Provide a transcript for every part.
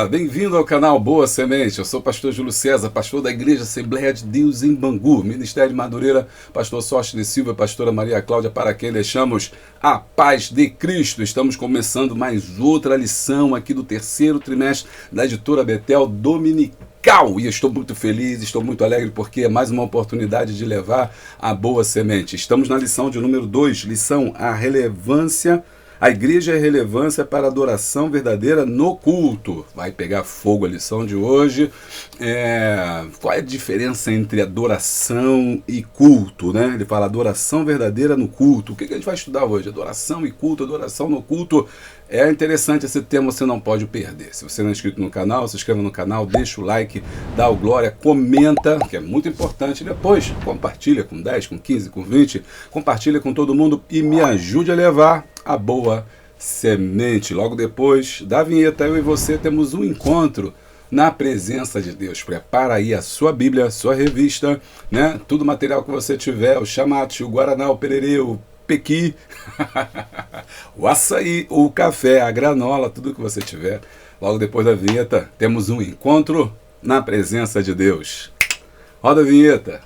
Olá, bem-vindo ao canal Boa Semente. Eu sou o pastor Júlio César, pastor da Igreja Assembleia de Deus em Bangu, Ministério de Madureira, pastor Sóstenes Silva, pastora Maria Cláudia, para quem deixamos a paz de Cristo. Estamos começando mais outra lição aqui do terceiro trimestre da editora Betel Dominical. E estou muito feliz, estou muito alegre porque é mais uma oportunidade de levar a boa semente. Estamos na lição de número 2, lição A igreja é relevância para a adoração verdadeira no culto. Vai pegar fogo a lição de hoje. Qual é a diferença entre adoração e culto, né? Ele fala adoração verdadeira no culto. O que a gente vai estudar hoje? Adoração e culto, adoração no culto. É interessante esse tema, você não pode perder. Se você não é inscrito no canal, se inscreva no canal, deixa o like, dá o glória, comenta, que é muito importante. Depois, compartilha com 10, com 15, com 20, compartilha com todo mundo e me ajude a levar a boa semente. Logo depois da vinheta, eu e você temos um encontro na presença de Deus. Prepara aí a sua Bíblia, a sua revista, né? Tudo material que você tiver, o chamate, o guaraná, o pererê, o pequi, o açaí, o café, a granola, tudo que você tiver. Logo depois da vinheta, temos um encontro na presença de Deus. Roda a vinheta.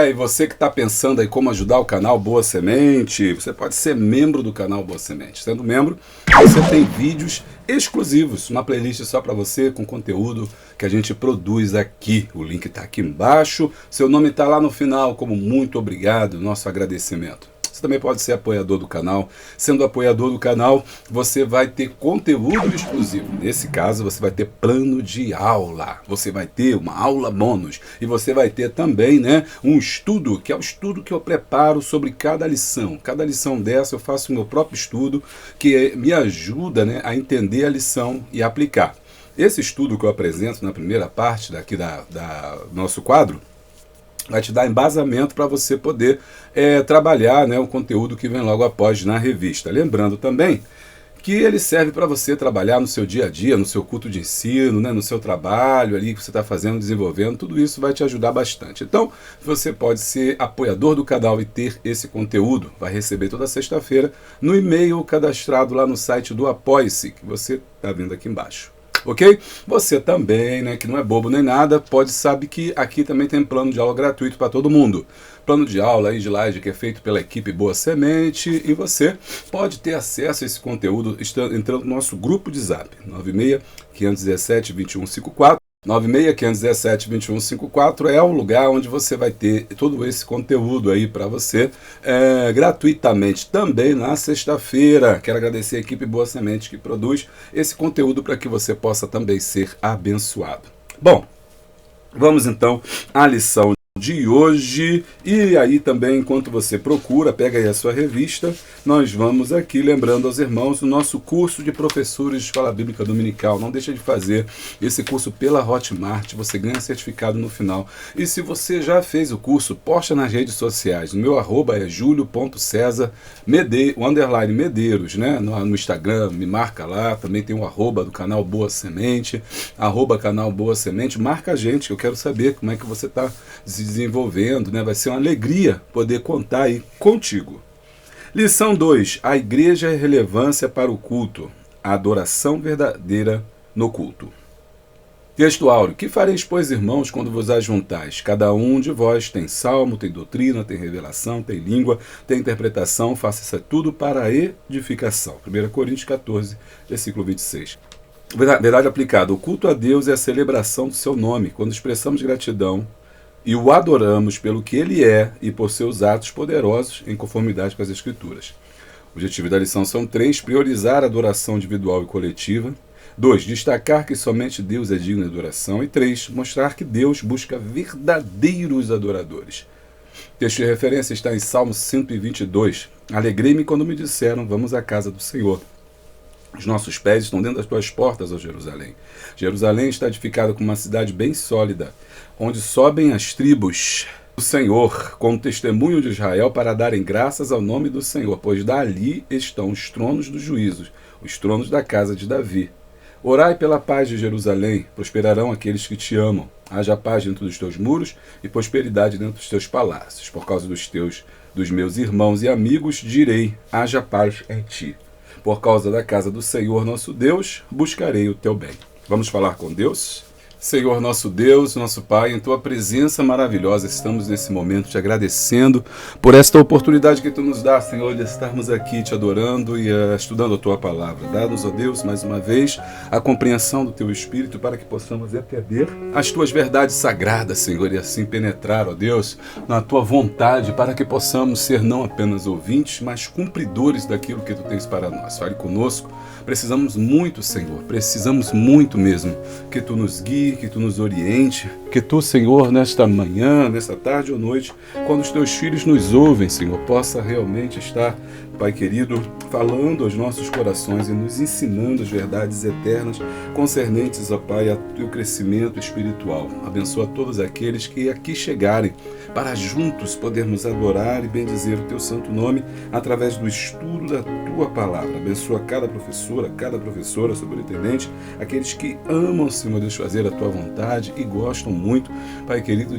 E você que está pensando aí como ajudar o canal Boa Semente, você pode ser membro do canal Boa Semente. Sendo membro, você tem vídeos exclusivos, uma playlist só para você, com conteúdo que a gente produz aqui. O link está aqui embaixo, seu nome está lá no final como muito obrigado, nosso agradecimento. Você também pode ser apoiador do canal. Sendo apoiador do canal, você vai ter conteúdo exclusivo. Nesse caso, você vai ter plano de aula. Você vai ter uma aula bônus. E você vai ter também, né, um estudo, que é o estudo que eu preparo sobre cada lição. Cada lição dessa eu faço o meu próprio estudo, que me ajuda, né, a entender a lição e aplicar. Esse estudo que eu apresento na primeira parte daqui da nosso quadro, vai te dar embasamento para você poder trabalhar, né, o conteúdo que vem logo após na revista. Lembrando também que ele serve para você trabalhar no seu dia a dia, no seu culto de ensino, né, no seu trabalho ali que você está fazendo, desenvolvendo, tudo isso vai te ajudar bastante. Então, você pode ser apoiador do canal e ter esse conteúdo. Vai receber toda sexta-feira no e-mail cadastrado lá no site do Apoie-se, que você está vendo aqui embaixo. Ok? Você também, né, que não é bobo nem nada, sabe que aqui também tem plano de aula gratuito para todo mundo. Plano de aula aí de live que é feito pela equipe Boa Semente e você pode ter acesso a esse conteúdo entrando no nosso grupo de Zap, 96-517-2154. 96-517-2154 é o lugar onde você vai ter todo esse conteúdo aí para você gratuitamente. Também na sexta-feira, quero agradecer a equipe Boa Semente que produz esse conteúdo para que você possa também ser abençoado. Bom, vamos então à lição de hoje, e aí também enquanto você procura, pega aí a sua revista, nós vamos aqui lembrando aos irmãos o nosso curso de professores de Escola Bíblica Dominical. Não deixa de fazer esse curso pela Hotmart, você ganha certificado no final. E se você já fez o curso, posta nas redes sociais. O meu arroba é julio.cesar_medeiros, né? No Instagram, me marca lá, também tem o arroba do canal Boa Semente, arroba canal Boa Semente, marca a gente, que eu quero saber como é que você está se desenvolvendo, né? Vai ser uma alegria poder contar aí contigo. Lição 2. A igreja é relevância para o culto. A adoração verdadeira no culto. Texto áureo. Que fareis, pois, irmãos, quando vos ajuntais? Cada um de vós tem salmo, tem doutrina, tem revelação, tem língua, tem interpretação. Faça isso tudo para a edificação. 1 Coríntios 14, versículo 26. Verdade aplicada. O culto a Deus é a celebração do seu nome. Quando expressamos gratidão e o adoramos pelo que ele é e por seus atos poderosos em conformidade com as Escrituras. O objetivo da lição são 3. Priorizar a adoração individual e coletiva. 2. Destacar que somente Deus é digno de adoração. E 3. Mostrar que Deus busca verdadeiros adoradores. O texto de referência está em Salmo 122. Alegrei-me quando me disseram, vamos à casa do Senhor. Os nossos pés estão dentro das tuas portas, ó Jerusalém. Jerusalém está edificada como uma cidade bem sólida, onde sobem as tribos do Senhor, como testemunho de Israel, para darem graças ao nome do Senhor, pois dali estão os tronos dos juízos, os tronos da casa de Davi. Orai pela paz de Jerusalém, prosperarão aqueles que te amam. Haja paz dentro dos teus muros e prosperidade dentro dos teus palácios. Por causa dos meus irmãos e amigos, direi, haja paz em ti. Por causa da casa do Senhor nosso Deus, buscarei o teu bem. Vamos falar com Deus? Senhor nosso Deus, nosso Pai, em Tua presença maravilhosa, estamos nesse momento te agradecendo por esta oportunidade que Tu nos dá, Senhor, de estarmos aqui te adorando e estudando a Tua palavra. Dá-nos, ó Deus, mais uma vez, a compreensão do Teu Espírito para que possamos entender as Tuas verdades sagradas, Senhor, e assim penetrar, ó Deus, na Tua vontade para que possamos ser não apenas ouvintes, mas cumpridores daquilo que Tu tens para nós. Fale conosco. Precisamos muito, Senhor, precisamos muito mesmo que Tu nos guie, que Tu nos oriente, que Tu, Senhor, nesta manhã, nesta tarde ou noite, quando os Teus filhos nos ouvem, Senhor, possa realmente estar, Pai querido, falando aos nossos corações e nos ensinando as verdades eternas concernentes, ó Pai, ao Teu crescimento espiritual. Abençoa todos aqueles que aqui chegarem para juntos podermos adorar e bendizer o Teu santo nome através do estudo da Tua palavra. Abençoa cada professora, superintendente, aqueles que amam, Senhor Deus, fazer a Tua vontade e gostam muito, Pai querido,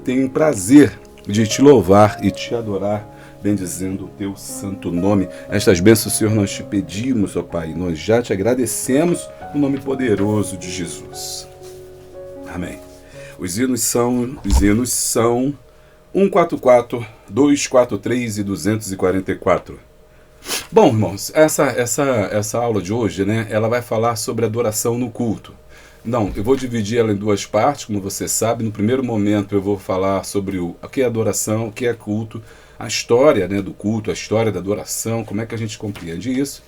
têm prazer de Te louvar e Te adorar, bendizendo o Teu santo nome. Estas bênçãos, Senhor, nós Te pedimos, ó Pai, nós já Te agradecemos no nome poderoso de Jesus. Amém. Os hinos são 144, 243 e 244. Bom, irmãos, essa aula de hoje, né, ela vai falar sobre adoração no culto. Não, eu vou dividir ela em duas partes, como você sabe. No primeiro momento eu vou falar sobre o que é adoração, o que é culto, a história, né, do culto, a história da adoração, como é que a gente compreende isso.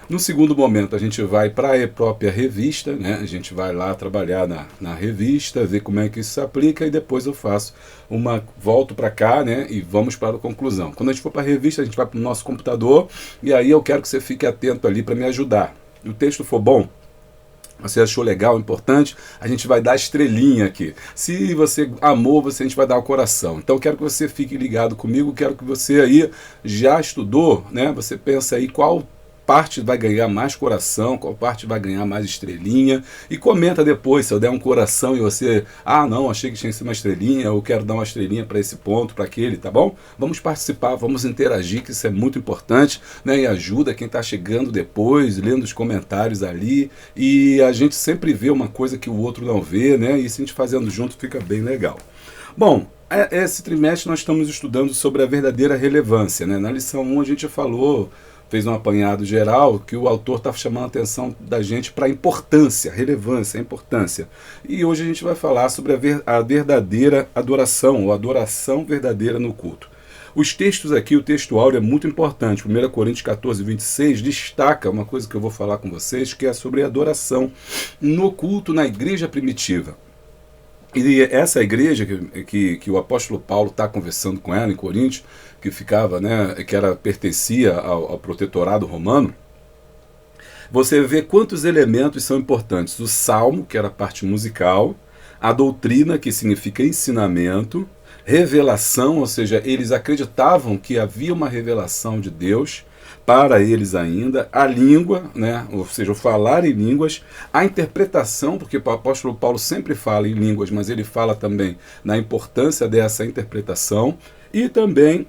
No segundo momento a gente vai para a própria revista, né? A gente vai lá trabalhar na revista, ver como é que isso se aplica e depois eu volto para cá, né? E vamos para a conclusão. Quando a gente for para a revista, a gente vai para o nosso computador e aí eu quero que você fique atento ali para me ajudar. Se o texto for bom, você achou legal, importante, a gente vai dar estrelinha aqui. Se você amou, a gente vai dar o coração. Então quero que você fique ligado comigo, quero que você aí já estudou, né? Você pensa aí qual parte vai ganhar mais coração, qual parte vai ganhar mais estrelinha, e comenta depois, se eu der um coração e você, não, achei que tinha que ser uma estrelinha, eu quero dar uma estrelinha para esse ponto, para aquele, tá bom? Vamos participar, vamos interagir, que isso é muito importante, né? E ajuda quem está chegando depois, lendo os comentários ali, e a gente sempre vê uma coisa que o outro não vê, né? E se a gente fazendo junto fica bem legal. Bom, esse trimestre nós estamos estudando sobre a verdadeira relevância, né? Na lição 1 a gente fez um apanhado geral que o autor está chamando a atenção da gente para a importância, relevância, a importância. E hoje a gente vai falar sobre a verdadeira adoração, ou adoração verdadeira no culto. Os textos aqui, o texto áureo é muito importante. 1 Coríntios 14, 26 destaca uma coisa que eu vou falar com vocês, que é sobre a adoração no culto na igreja primitiva. E essa igreja que o apóstolo Paulo está conversando com ela em Coríntios, que ficava, né, pertencia ao protetorado romano, você vê quantos elementos são importantes. O salmo, que era a parte musical, a doutrina, que significa ensinamento, revelação, ou seja, eles acreditavam que havia uma revelação de Deus para eles ainda, a língua, né, ou seja, o falar em línguas, a interpretação, porque o apóstolo Paulo sempre fala em línguas, mas ele fala também na importância dessa interpretação, e também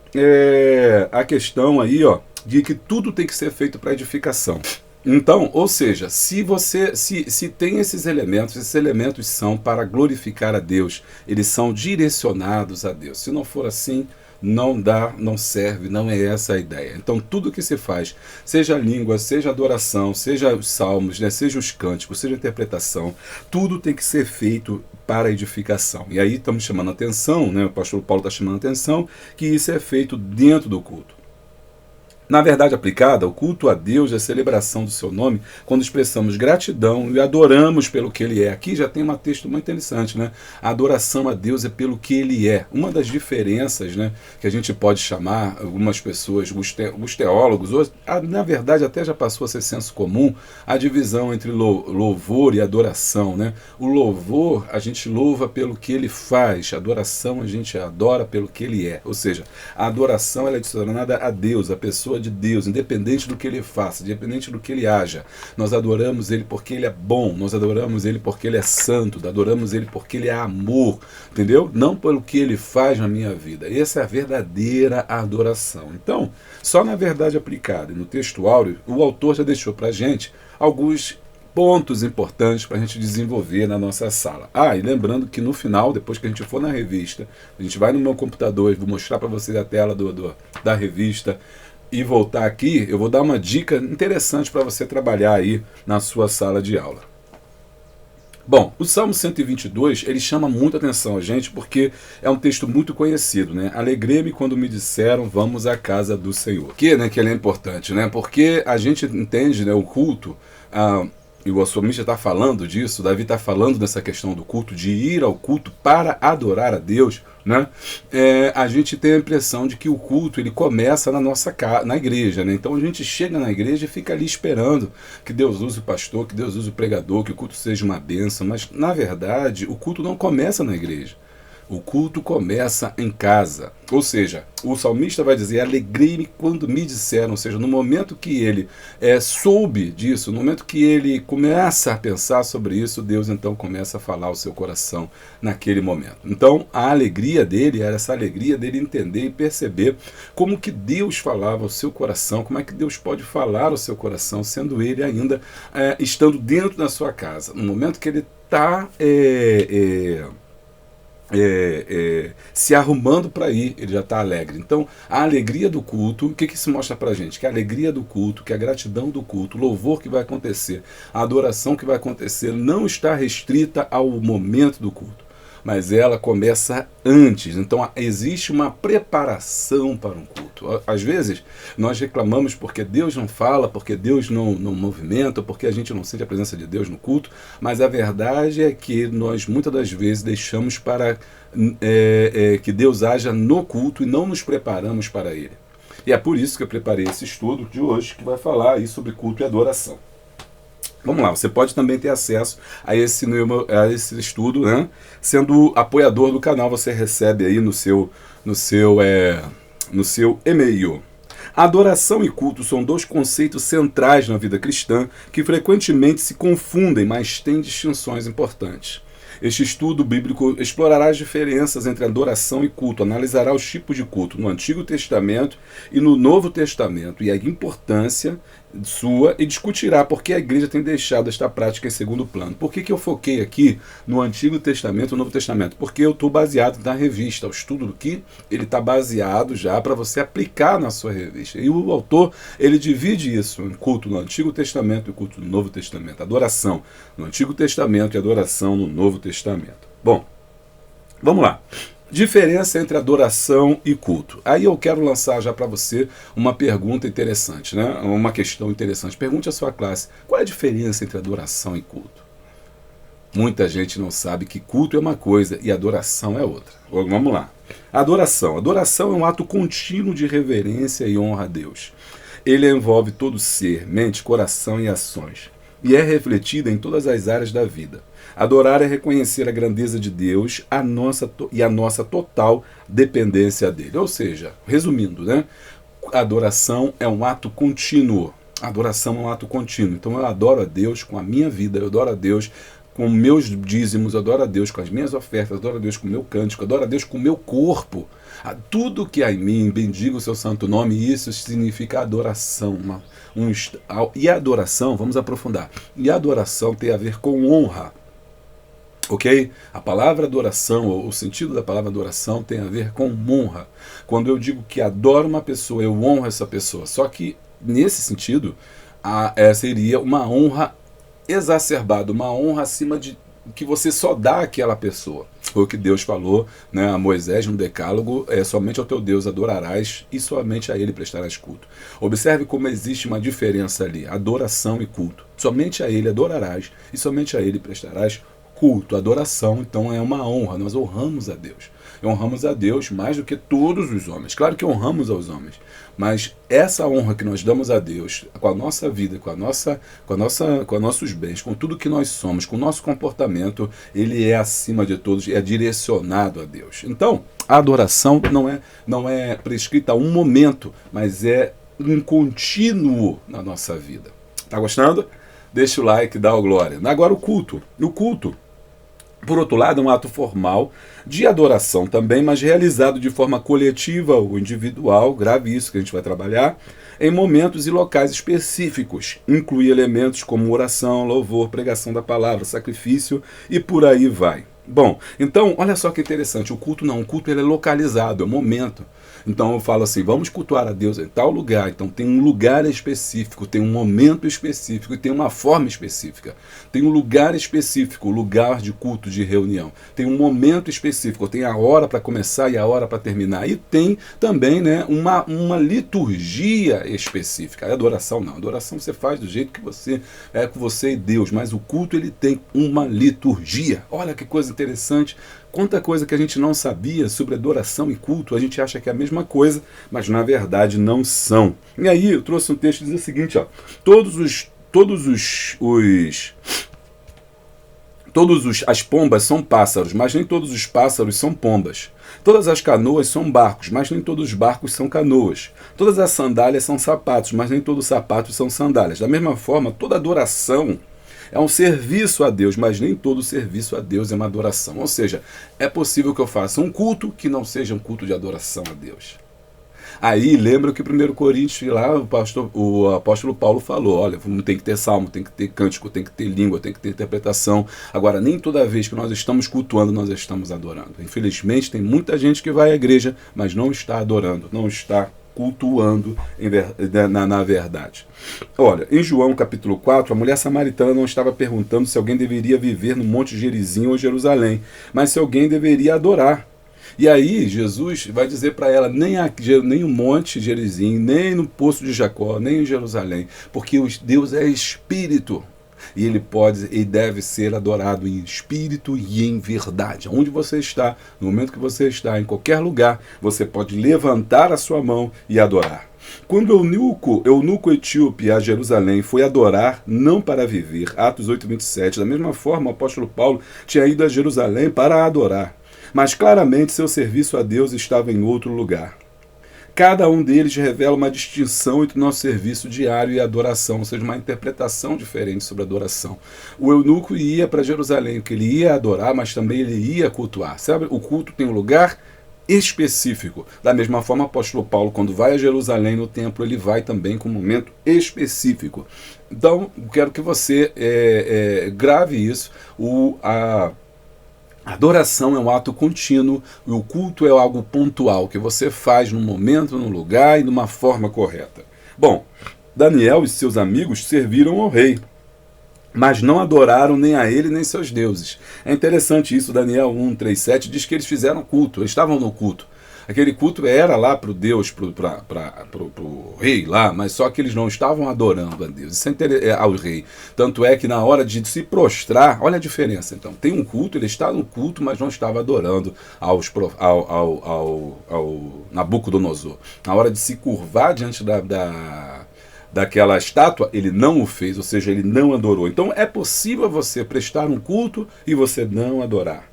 a questão aí, de que tudo tem que ser feito para edificação. Então, ou seja, se tem esses elementos são para glorificar a Deus, eles são direcionados a Deus. Se não for assim, não dá, não serve, não é essa a ideia. Então tudo que se faz, seja a língua, seja a adoração, seja os salmos, né, seja os cânticos, seja a interpretação, tudo tem que ser feito para edificação. E aí estamos chamando a atenção, né, o pastor Paulo está chamando a atenção, que isso é feito dentro do culto. Na verdade aplicada, o culto a Deus é a celebração do seu nome quando expressamos gratidão e adoramos pelo que Ele é. Aqui já tem um texto muito interessante, né? A adoração a Deus é pelo que Ele é. Uma das diferenças, né, que a gente pode chamar, algumas pessoas, os teólogos, ou, na verdade até já passou a ser senso comum, a divisão entre louvor e adoração, né? O louvor a gente louva pelo que Ele faz, a adoração a gente adora pelo que Ele é. Ou seja, a adoração ela é adicionada a Deus, a pessoa de Deus, independente do que Ele faça, independente do que Ele haja. Nós adoramos Ele porque Ele é bom, nós adoramos Ele porque Ele é santo, adoramos Ele porque Ele é amor, entendeu? Não pelo que Ele faz na minha vida. Essa é a verdadeira adoração. Então, só na verdade aplicada e no texto áureo, o autor já deixou para a gente alguns pontos importantes para a gente desenvolver na nossa sala. E lembrando que no final, depois que a gente for na revista, a gente vai no meu computador e vou mostrar para vocês a tela da revista e voltar aqui, eu vou dar uma dica interessante para você trabalhar aí na sua sala de aula. Bom, o Salmo 122, ele chama muita atenção a gente porque é um texto muito conhecido, né? Alegrei-me quando me disseram, vamos à casa do Senhor. Que ele é importante, né? Porque a gente entende, né, o culto, e o salmista está falando disso, Davi está falando dessa questão do culto, de ir ao culto para adorar a Deus, né? A gente tem a impressão de que o culto ele começa na igreja, né? Então a gente chega na igreja e fica ali esperando que Deus use o pastor, que Deus use o pregador, que o culto seja uma bênção, mas na verdade o culto não começa na igreja. O culto começa em casa. Ou seja, o salmista vai dizer, alegrei-me quando me disseram. Ou seja, no momento que ele soube disso, no momento que ele começa a pensar sobre isso, Deus então começa a falar ao seu coração naquele momento. Então, a alegria dele era essa alegria dele entender e perceber como que Deus falava ao seu coração, como é que Deus pode falar ao seu coração, sendo ele ainda estando dentro da sua casa. No momento que ele está se arrumando para ir, ele já está alegre. Então, a alegria do culto, o que isso mostra para a gente? Que a alegria do culto, que a gratidão do culto, o louvor que vai acontecer, a adoração que vai acontecer, não está restrita ao momento do culto, mas ela começa antes. Então existe uma preparação para um culto. Às vezes nós reclamamos porque Deus não fala, porque Deus não movimenta, porque a gente não sente a presença de Deus no culto, mas a verdade é que nós muitas das vezes deixamos para que Deus haja no culto e não nos preparamos para Ele. E é por isso que eu preparei esse estudo de hoje, que vai falar aí sobre culto e adoração. Vamos lá, você pode também ter acesso a esse estudo, né? Sendo apoiador do canal, você recebe aí no seu e-mail. Adoração e culto são dois conceitos centrais na vida cristã que frequentemente se confundem, mas têm distinções importantes. Este estudo bíblico explorará as diferenças entre adoração e culto, analisará os tipos de culto no Antigo Testamento e no Novo Testamento e a importância sua e discutirá por que a igreja tem deixado esta prática em segundo plano. Por que eu foquei aqui no Antigo Testamento e no Novo Testamento? Porque eu estou baseado na revista, o estudo do que ele está baseado já para você aplicar na sua revista. E o autor, ele divide isso em culto no Antigo Testamento e culto no Novo Testamento. Adoração no Antigo Testamento e adoração no Novo Testamento. Bom, vamos lá. Diferença entre adoração e culto. Aí eu quero lançar já para você uma pergunta interessante, né? Uma questão interessante. Pergunte à sua classe, qual é a diferença entre adoração e culto? Muita gente não sabe que culto é uma coisa e adoração é outra. Vamos lá. Adoração. Adoração é um ato contínuo de reverência e honra a Deus. Ele envolve todo ser, mente, coração e ações. E é refletida em todas as áreas da vida. Adorar é reconhecer a grandeza de Deus e a nossa total dependência dele. Ou seja, resumindo, né? A adoração é um ato contínuo. A adoração é um ato contínuo. Então eu adoro a Deus com a minha vida, eu adoro a Deus com meus dízimos, eu adoro a Deus com as minhas ofertas, eu adoro a Deus com o meu cântico, eu adoro a Deus com o meu corpo. Tudo que há em mim, bendiga o seu santo nome, e isso significa adoração. E a adoração, vamos aprofundar, e a adoração tem a ver com honra. Ok? A palavra adoração, ou o sentido da palavra adoração tem a ver com honra. Quando eu digo que adoro uma pessoa, eu honro essa pessoa. Só que, nesse sentido, seria uma honra exacerbada, uma honra acima de que você só dá àquela pessoa. Foi o que Deus falou, né, a Moisés no Decálogo, somente ao teu Deus adorarás e somente a ele prestarás culto. Observe como existe uma diferença ali, adoração e culto. Somente a ele adorarás e somente a ele prestarás culto. Adoração, então, é uma honra, nós honramos a Deus. Honramos a Deus mais do que todos os homens. Claro que honramos aos homens, mas essa honra que nós damos a Deus, com a nossa vida, com nossos bens, com tudo que nós somos, com o nosso comportamento, ele é acima de todos, é direcionado a Deus. Então, a adoração não é prescrita a um momento, mas é um contínuo na nossa vida. Tá gostando? Deixa o like, dá o glória. Agora o culto. O culto, por outro lado, é um ato formal de adoração também, mas realizado de forma coletiva ou individual, grave isso que a gente vai trabalhar, em momentos e locais específicos. Inclui elementos como oração, louvor, pregação da palavra, sacrifício e por aí vai. Bom, então, olha só que interessante, o culto ele é localizado, é um momento. Então eu falo assim, vamos cultuar a Deus em tal lugar. Então tem um lugar específico, tem um momento específico e tem uma forma específica. Tem um lugar específico, lugar de culto, de reunião. Tem um momento específico, tem a hora para começar e a hora para terminar. E tem também, né, uma liturgia específica. A adoração não, a adoração você faz do jeito que você é com você e Deus, mas o culto ele tem uma liturgia. Olha que coisa interessante. Quanta coisa que a gente não sabia sobre adoração e culto, a gente acha que é a mesma coisa, mas na verdade não são. E aí eu trouxe um texto que diz o seguinte, ó, as pombas são pássaros, mas nem todos os pássaros são pombas. Todas as canoas são barcos, mas nem todos os barcos são canoas. Todas as sandálias são sapatos, mas nem todos os sapatos são sandálias. Da mesma forma, toda adoração é um serviço a Deus, mas nem todo serviço a Deus é uma adoração. Ou seja, é possível que eu faça um culto que não seja um culto de adoração a Deus. Aí lembra que 1 Coríntios, lá o apóstolo Paulo falou, olha, tem que ter salmo, tem que ter cântico, tem que ter língua, tem que ter interpretação. Agora, nem toda vez que nós estamos cultuando, nós estamos adorando. Infelizmente, tem muita gente que vai à igreja, mas não está adorando, não está cultuando na verdade. Olha, em João capítulo 4, a mulher samaritana não estava perguntando se alguém deveria viver no Monte Gerizim ou Jerusalém, mas se alguém deveria adorar. E aí Jesus vai dizer para ela, nem o Monte Gerizim, nem no Poço de Jacó, nem em Jerusalém, porque Deus é Espírito. E ele pode e deve ser adorado em espírito e em verdade. Onde você está, no momento que você está, em qualquer lugar, você pode levantar a sua mão e adorar. Quando o eunuco etíope a Jerusalém foi adorar, não para viver, Atos 8:27, da mesma forma o apóstolo Paulo tinha ido a Jerusalém para adorar, mas claramente seu serviço a Deus estava em outro lugar. Cada um deles revela uma distinção entre o nosso serviço diário e a adoração, ou seja, uma interpretação diferente sobre a adoração. O eunuco ia para Jerusalém, que ele ia adorar, mas também ele ia cultuar. Sabe? O culto tem um lugar específico. Da mesma forma, o apóstolo Paulo, quando vai a Jerusalém no templo, ele vai também com um momento específico. Então, quero que você grave isso. A adoração é um ato contínuo e o culto é algo pontual que você faz num momento, num lugar e de uma forma correta. Bom, Daniel e seus amigos serviram ao rei, mas não adoraram nem a ele nem seus deuses. É interessante isso, Daniel 1:3-7 diz que eles fizeram culto, eles estavam no culto. Aquele culto era lá para o Deus, para o rei lá, mas só que eles não estavam adorando a Deus, isso ao rei. Tanto é que na hora de se prostrar, olha a diferença. Então, tem um culto, ele está no culto, mas não estava adorando ao Nabucodonosor. Na hora de se curvar diante daquela estátua, ele não o fez, ou seja, ele não adorou. Então, é possível você prestar um culto e você não adorar.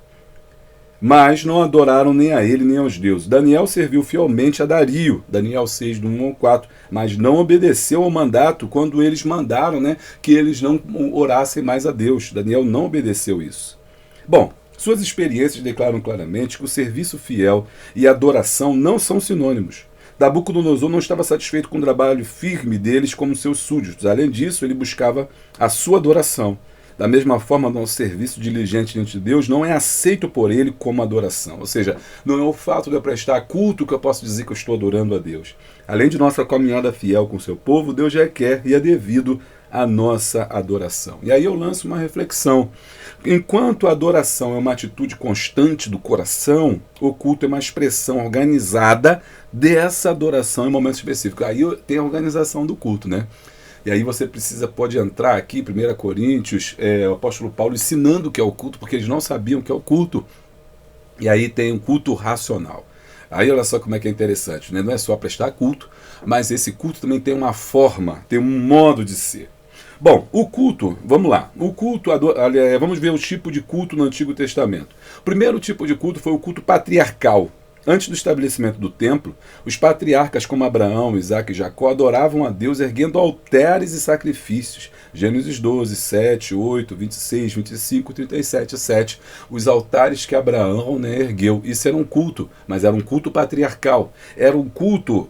Mas não adoraram nem a ele nem aos deuses. Daniel serviu fielmente a Dario, Daniel 6, do 1 ao 4, mas não obedeceu ao mandato quando eles mandaram, né, que eles não orassem mais a Deus. Daniel não obedeceu isso. Bom, suas experiências declaram claramente que o serviço fiel e a adoração não são sinônimos. Nabucodonosor não estava satisfeito com o trabalho firme deles como seus súditos. Além disso, ele buscava a sua adoração. Da mesma forma, nosso serviço diligente diante de Deus não é aceito por ele como adoração. Ou seja, não é o fato de eu prestar culto que eu posso dizer que eu estou adorando a Deus. Além de nossa caminhada fiel com o seu povo, Deus já quer e é devido a nossa adoração. E aí eu lanço uma reflexão. Enquanto a adoração é uma atitude constante do coração, o culto é uma expressão organizada dessa adoração em momentos específicos. Aí tem a organização do culto, né? E aí você pode entrar aqui, 1 Coríntios, o apóstolo Paulo ensinando o que é o culto, porque eles não sabiam o que é o culto. E aí tem um culto racional. Aí olha só como é que é interessante, né? Não é só prestar culto, mas esse culto também tem uma forma, tem um modo de ser. Bom, o culto, vamos lá. O culto, vamos ver o tipo de culto no Antigo Testamento. O primeiro tipo de culto foi o culto patriarcal. Antes do estabelecimento do templo, os patriarcas como Abraão, Isaque e Jacó adoravam a Deus erguendo altares e sacrifícios. Gênesis 12, 7, 8, 26, 25, 37, 7. Os altares que Abraão, né, ergueu. Isso era um culto, mas era um culto patriarcal. Era um culto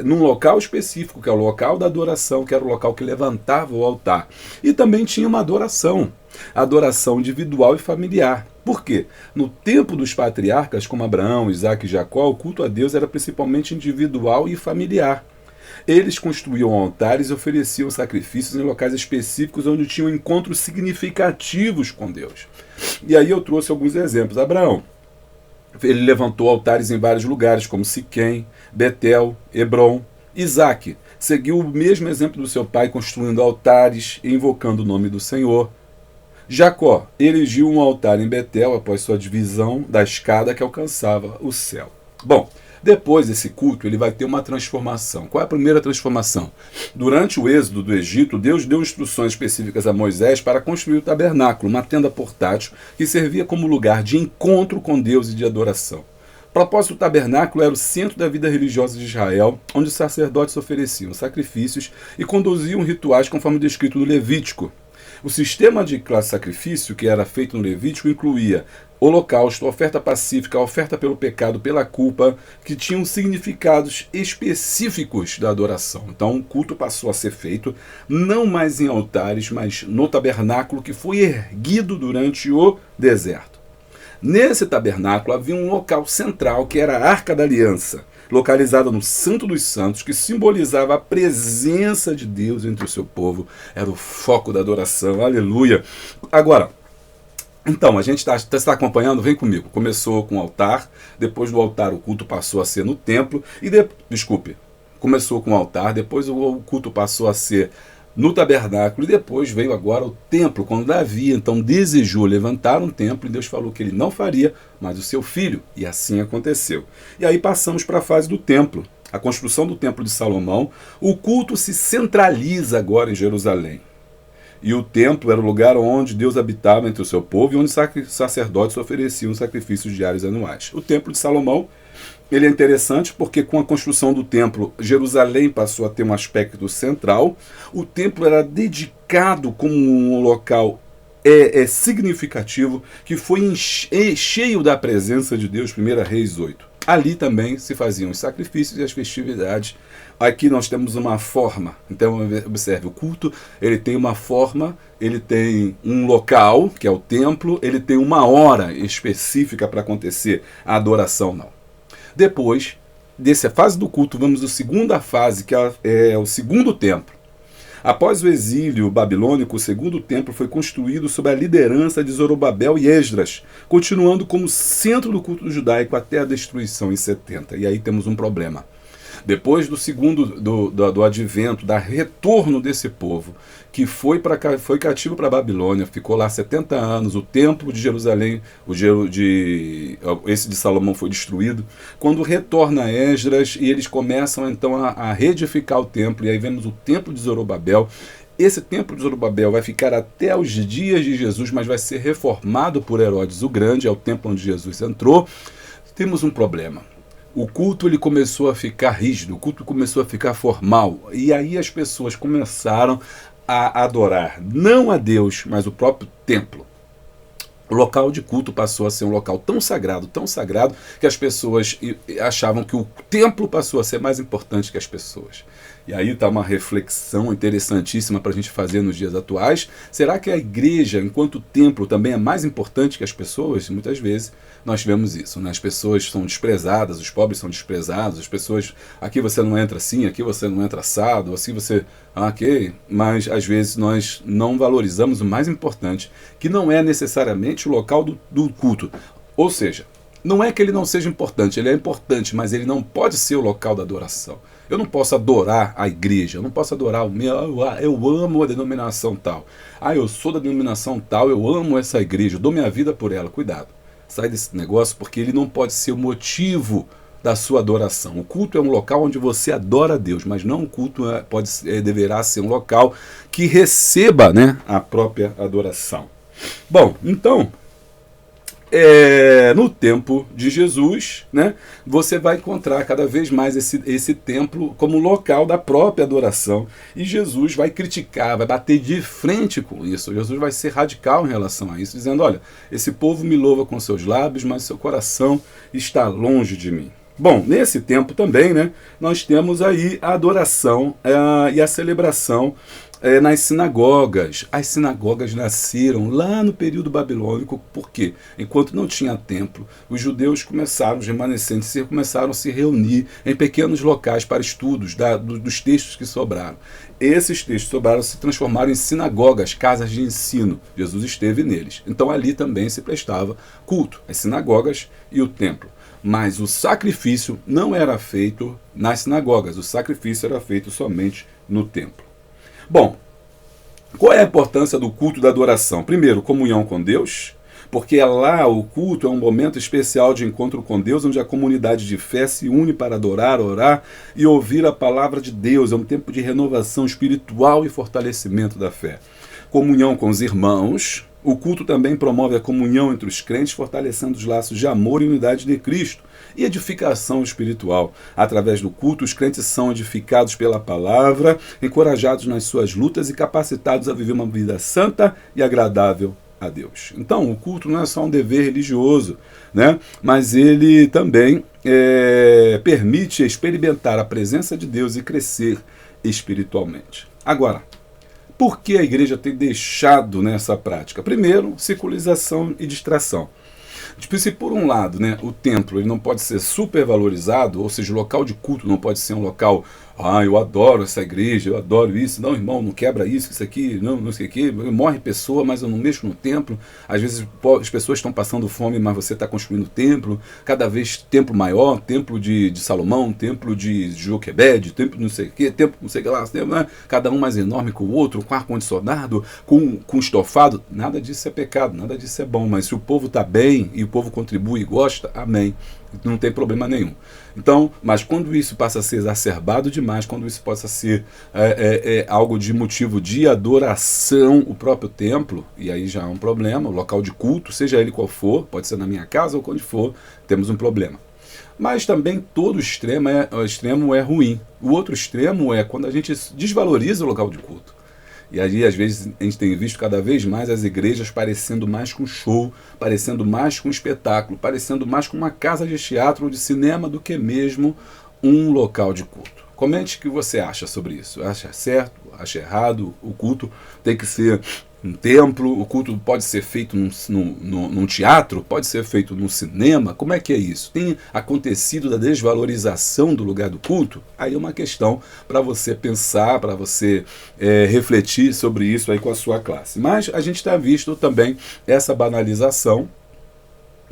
num local específico, que é o local da adoração, que era o local que levantava o altar. E também tinha uma adoração individual e familiar. Por quê? No tempo dos patriarcas, como Abraão, Isaque e Jacó, o culto a Deus era principalmente individual e familiar. Eles construíam altares e ofereciam sacrifícios em locais específicos onde tinham encontros significativos com Deus. E aí eu trouxe alguns exemplos. Abraão, ele levantou altares em vários lugares, como Siquém, Betel, Hebron. Isaque seguiu o mesmo exemplo do seu pai, construindo altares e invocando o nome do Senhor. Jacó erigiu um altar em Betel após sua divisão da escada que alcançava o céu. Bom, depois desse culto ele vai ter uma transformação. Qual é a primeira transformação? Durante o êxodo do Egito, Deus deu instruções específicas a Moisés para construir o tabernáculo, uma tenda portátil que servia como lugar de encontro com Deus e de adoração. O propósito do tabernáculo era o centro da vida religiosa de Israel, onde os sacerdotes ofereciam sacrifícios e conduziam rituais conforme descrito no Levítico. O sistema de sacrifício que era feito no Levítico incluía holocausto, oferta pacífica, oferta pelo pecado, pela culpa, que tinham significados específicos da adoração. Então o culto passou a ser feito não mais em altares, mas no tabernáculo que foi erguido durante o deserto. Nesse tabernáculo havia um local central que era a Arca da Aliança, localizada no Santo dos Santos, que simbolizava a presença de Deus entre o seu povo. Era o foco da adoração, aleluia. Agora, então, a gente está acompanhando, vem comigo. Começou com o altar, depois do altar o culto passou a ser no templo, começou com o altar, depois o culto passou a ser no tabernáculo, e depois veio agora o templo, quando Davi então desejou levantar um templo, e Deus falou que ele não faria, mas o seu filho, e assim aconteceu. E aí passamos para a fase do templo, a construção do templo de Salomão. O culto se centraliza agora em Jerusalém, e o templo era o lugar onde Deus habitava entre o seu povo, e onde sacerdotes ofereciam sacrifícios diários anuais. O templo de Salomão, ele é interessante porque com a construção do templo, Jerusalém passou a ter um aspecto central. O templo era dedicado como um local significativo, que foi cheio da presença de Deus, 1 Reis 8. Ali também se faziam os sacrifícios e as festividades. Aqui nós temos uma forma. Então observe, o culto ele tem uma forma, ele tem um local, que é o templo, ele tem uma hora específica para acontecer a adoração, não. Depois dessa fase do culto, vamos à segunda fase, que é o segundo templo. Após o exílio babilônico, o segundo templo foi construído sob a liderança de Zorobabel e Esdras, continuando como centro do culto judaico até a destruição em 70. E aí temos um problema. Depois do segundo do advento, da retorno desse povo, que foi cativo para a Babilônia, ficou lá 70 anos, o templo de Jerusalém, esse de Salomão foi destruído. Quando retorna Esdras e eles começam então a reedificar o templo, e aí vemos o templo de Zorobabel. Esse templo de Zorobabel vai ficar até os dias de Jesus, mas vai ser reformado por Herodes o Grande, é o templo onde Jesus entrou. Temos um problema. O culto ele começou a ficar rígido, o culto começou a ficar formal, e aí as pessoas começaram a adorar não a Deus, mas o próprio templo. O local de culto passou a ser um local tão sagrado, que as pessoas achavam que o templo passou a ser mais importante que as pessoas. E aí está uma reflexão interessantíssima para a gente fazer nos dias atuais. Será que a igreja, enquanto templo, também é mais importante que as pessoas? Muitas vezes nós vemos isso, né? As pessoas são desprezadas, os pobres são desprezados, as pessoas, aqui você não entra assim, aqui você não entra assado, assim você, ok, mas às vezes nós não valorizamos o mais importante, que não é necessariamente o local do culto. Ou seja, não é que ele não seja importante, ele é importante, mas ele não pode ser o local da adoração. Eu não posso adorar a igreja, eu não posso adorar o meu, eu amo a denominação tal. Eu sou da denominação tal, eu amo essa igreja, eu dou minha vida por ela. Cuidado, sai desse negócio, porque ele não pode ser o motivo da sua adoração. O culto é um local onde você adora a Deus, mas não o culto deverá ser um local que receba, né, a própria adoração. Bom, então, no tempo de Jesus, né, você vai encontrar cada vez mais esse templo como local da própria adoração. E Jesus vai criticar, vai bater de frente com isso. Jesus vai ser radical em relação a isso, dizendo, olha, esse povo me louva com seus lábios, mas seu coração está longe de mim. Bom, nesse tempo também, né, nós temos aí a adoração e a celebração nas sinagogas. As sinagogas nasceram lá no período babilônico, porque enquanto não tinha templo, os judeus os remanescentes começaram a se reunir em pequenos locais para estudos dos textos que sobraram. Esses textos sobraram se transformaram em sinagogas, casas de ensino. Jesus esteve neles. Então ali também se prestava culto, as sinagogas e o templo. Mas o sacrifício não era feito nas sinagogas, o sacrifício era feito somente no templo. Bom, qual é a importância do culto da adoração? Primeiro, comunhão com Deus, porque lá o culto é um momento especial de encontro com Deus, onde a comunidade de fé se une para adorar, orar e ouvir a palavra de Deus. É um tempo de renovação espiritual e fortalecimento da fé. Comunhão com os irmãos. O culto também promove a comunhão entre os crentes, fortalecendo os laços de amor e unidade de Cristo. E edificação espiritual. Através do culto, os crentes são edificados pela palavra, encorajados nas suas lutas e capacitados a viver uma vida santa e agradável a Deus. Então, o culto não é só um dever religioso, né? Mas ele também permite experimentar a presença de Deus e crescer espiritualmente. Agora, por que a igreja tem deixado nessa prática? Primeiro, secularização e distração. Se por um lado, né, o templo ele não pode ser supervalorizado, ou seja, o local de culto não pode ser um local, eu adoro essa igreja, eu adoro isso, não, irmão, não quebra isso aqui, não sei o que, morre pessoa, mas eu não mexo no templo. Às vezes as pessoas estão passando fome, mas você está construindo templo, cada vez templo maior, templo de Salomão, templo de Joquebed, templo não sei o que, templo não sei o que lá, né? Cada um mais enorme que o outro, com ar-condicionado, com estofado. Nada disso é pecado, nada disso é bom, mas se o povo está bem e o povo contribui e gosta, amém. Não tem problema nenhum. Então, mas quando isso passa a ser exacerbado demais, quando isso passa a ser algo de motivo de adoração, o próprio templo, e aí já é um problema, o local de culto, seja ele qual for, pode ser na minha casa ou onde for, temos um problema. Mas também todo extremo é ruim. O outro extremo é quando a gente desvaloriza o local de culto. E aí, às vezes, a gente tem visto cada vez mais as igrejas parecendo mais com show, parecendo mais com espetáculo, parecendo mais com uma casa de teatro ou de cinema do que mesmo um local de culto. Comente o que você acha sobre isso. Acha certo? Acha errado? O culto tem que ser um templo? O culto pode ser feito num teatro? Pode ser feito num cinema? Como é que é isso? Tem acontecido da desvalorização do lugar do culto? Aí é uma questão para você pensar, para você refletir sobre isso aí com a sua classe. Mas a gente está visto também essa banalização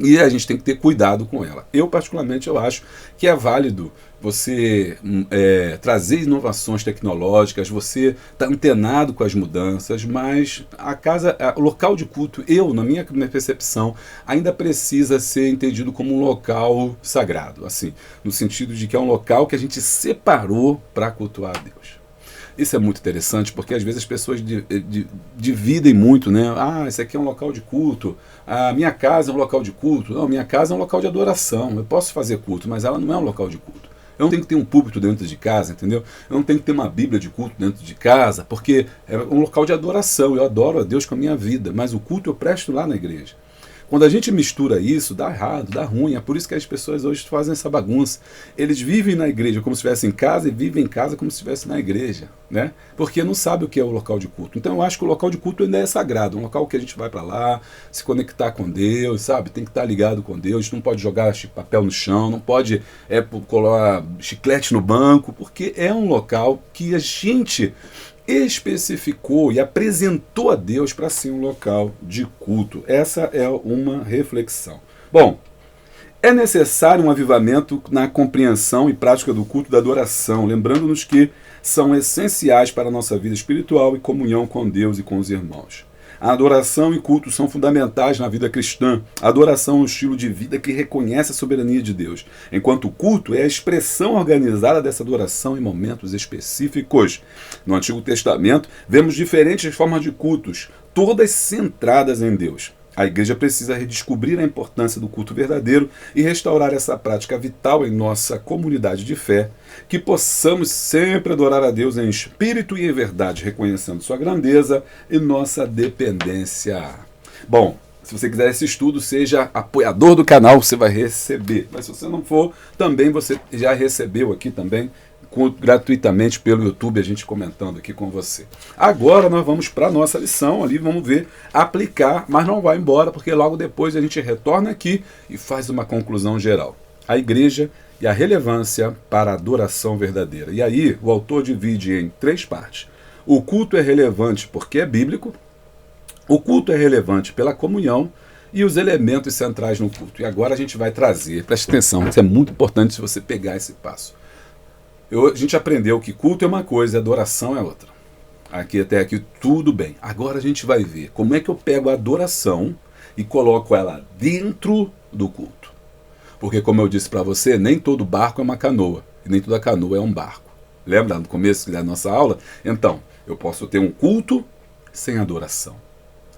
e a gente tem que ter cuidado com ela. Eu, particularmente, eu acho que é válido você trazer inovações tecnológicas, você está antenado com as mudanças, mas o local de culto, na minha percepção, ainda precisa ser entendido como um local sagrado, assim, no sentido de que é um local que a gente separou para cultuar a Deus. Isso é muito interessante, porque às vezes as pessoas dividem muito, né? Esse aqui é um local de culto, a minha casa é um local de culto. Não, minha casa é um local de adoração, eu posso fazer culto, mas ela não é um local de culto. Eu não tenho que ter um púlpito dentro de casa, entendeu? Eu não tenho que ter uma Bíblia de culto dentro de casa, porque é um local de adoração, eu adoro a Deus com a minha vida, mas o culto eu presto lá na igreja. Quando a gente mistura isso, dá errado, dá ruim. É por isso que as pessoas hoje fazem essa bagunça. Eles vivem na igreja como se estivessem em casa e vivem em casa como se estivessem na igreja, né? Porque não sabe o que é o local de culto. Então eu acho que o local de culto ainda é sagrado, um local que a gente vai para lá, se conectar com Deus, sabe? Tem que estar ligado com Deus, não pode jogar papel no chão, não pode colar chiclete no banco, porque é um local que a gente especificou e apresentou a Deus para ser um local de culto. Essa é uma reflexão. Bom, é necessário um avivamento na compreensão e prática do culto da adoração, lembrando-nos que são essenciais para a nossa vida espiritual e comunhão com Deus e com os irmãos. A adoração e culto são fundamentais na vida cristã. A adoração é um estilo de vida que reconhece a soberania de Deus, enquanto o culto é a expressão organizada dessa adoração em momentos específicos. No Antigo Testamento, vemos diferentes formas de cultos, todas centradas em Deus. A igreja precisa redescobrir a importância do culto verdadeiro e restaurar essa prática vital em nossa comunidade de fé, que possamos sempre adorar a Deus em espírito e em verdade, reconhecendo sua grandeza e nossa dependência. Bom, se você quiser esse estudo, seja apoiador do canal, você vai receber. Mas se você não for, também você já recebeu aqui também, gratuitamente pelo YouTube, a gente comentando aqui com você. Agora nós vamos para a nossa lição ali, vamos ver, aplicar, mas não vai embora, porque logo depois a gente retorna aqui e faz uma conclusão geral. A igreja e a relevância para a adoração verdadeira. E aí o autor divide em 3 partes. O culto é relevante porque é bíblico, o culto é relevante pela comunhão e os elementos centrais no culto. E agora a gente vai trazer, preste atenção, isso é muito importante se você pegar esse passo. A gente aprendeu que culto é uma coisa e adoração é outra. Até aqui tudo bem. Agora a gente vai ver como é que eu pego a adoração e coloco ela dentro do culto. Porque, como eu disse para você, nem todo barco é uma canoa e nem toda canoa é um barco. Lembra no começo da nossa aula? Então, eu posso ter um culto sem adoração.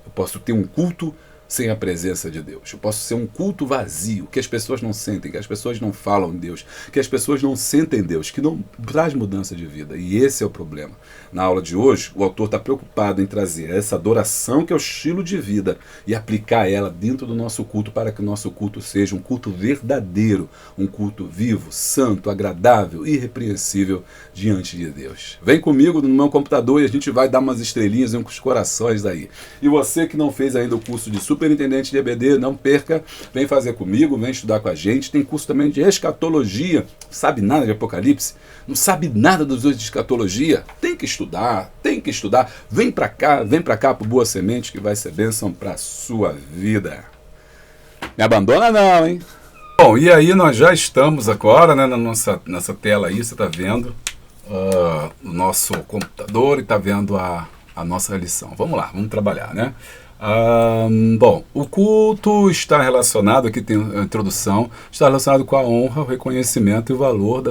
Eu posso ter um culto sem a presença de Deus. Eu posso ser um culto vazio, que as pessoas não sentem, que as pessoas não falam em Deus, que as pessoas não sentem Deus, que não traz mudança de vida. E esse é o problema. Na aula de hoje, o autor está preocupado em trazer essa adoração, que é o estilo de vida, e aplicar ela dentro do nosso culto, para que o nosso culto seja um culto verdadeiro, um culto vivo, santo, agradável, irrepreensível diante de Deus. Vem comigo no meu computador e a gente vai dar umas estrelinhas e uns corações aí. E você que não fez ainda o curso de Superintendente de EBD, não perca, vem fazer comigo, vem estudar com a gente. Tem curso também de escatologia, não sabe nada de Apocalipse, não sabe nada dos dois de escatologia, tem que estudar, vem pra cá pro Boa Semente, que vai ser bênção pra sua vida. Me abandona não, hein? Bom, e aí nós já estamos agora, né, nessa tela aí, você tá vendo o nosso computador e tá vendo a nossa lição. Vamos lá, vamos trabalhar, né? Bom, o culto está relacionado, aqui tem a introdução, está relacionado com a honra, o reconhecimento e o valor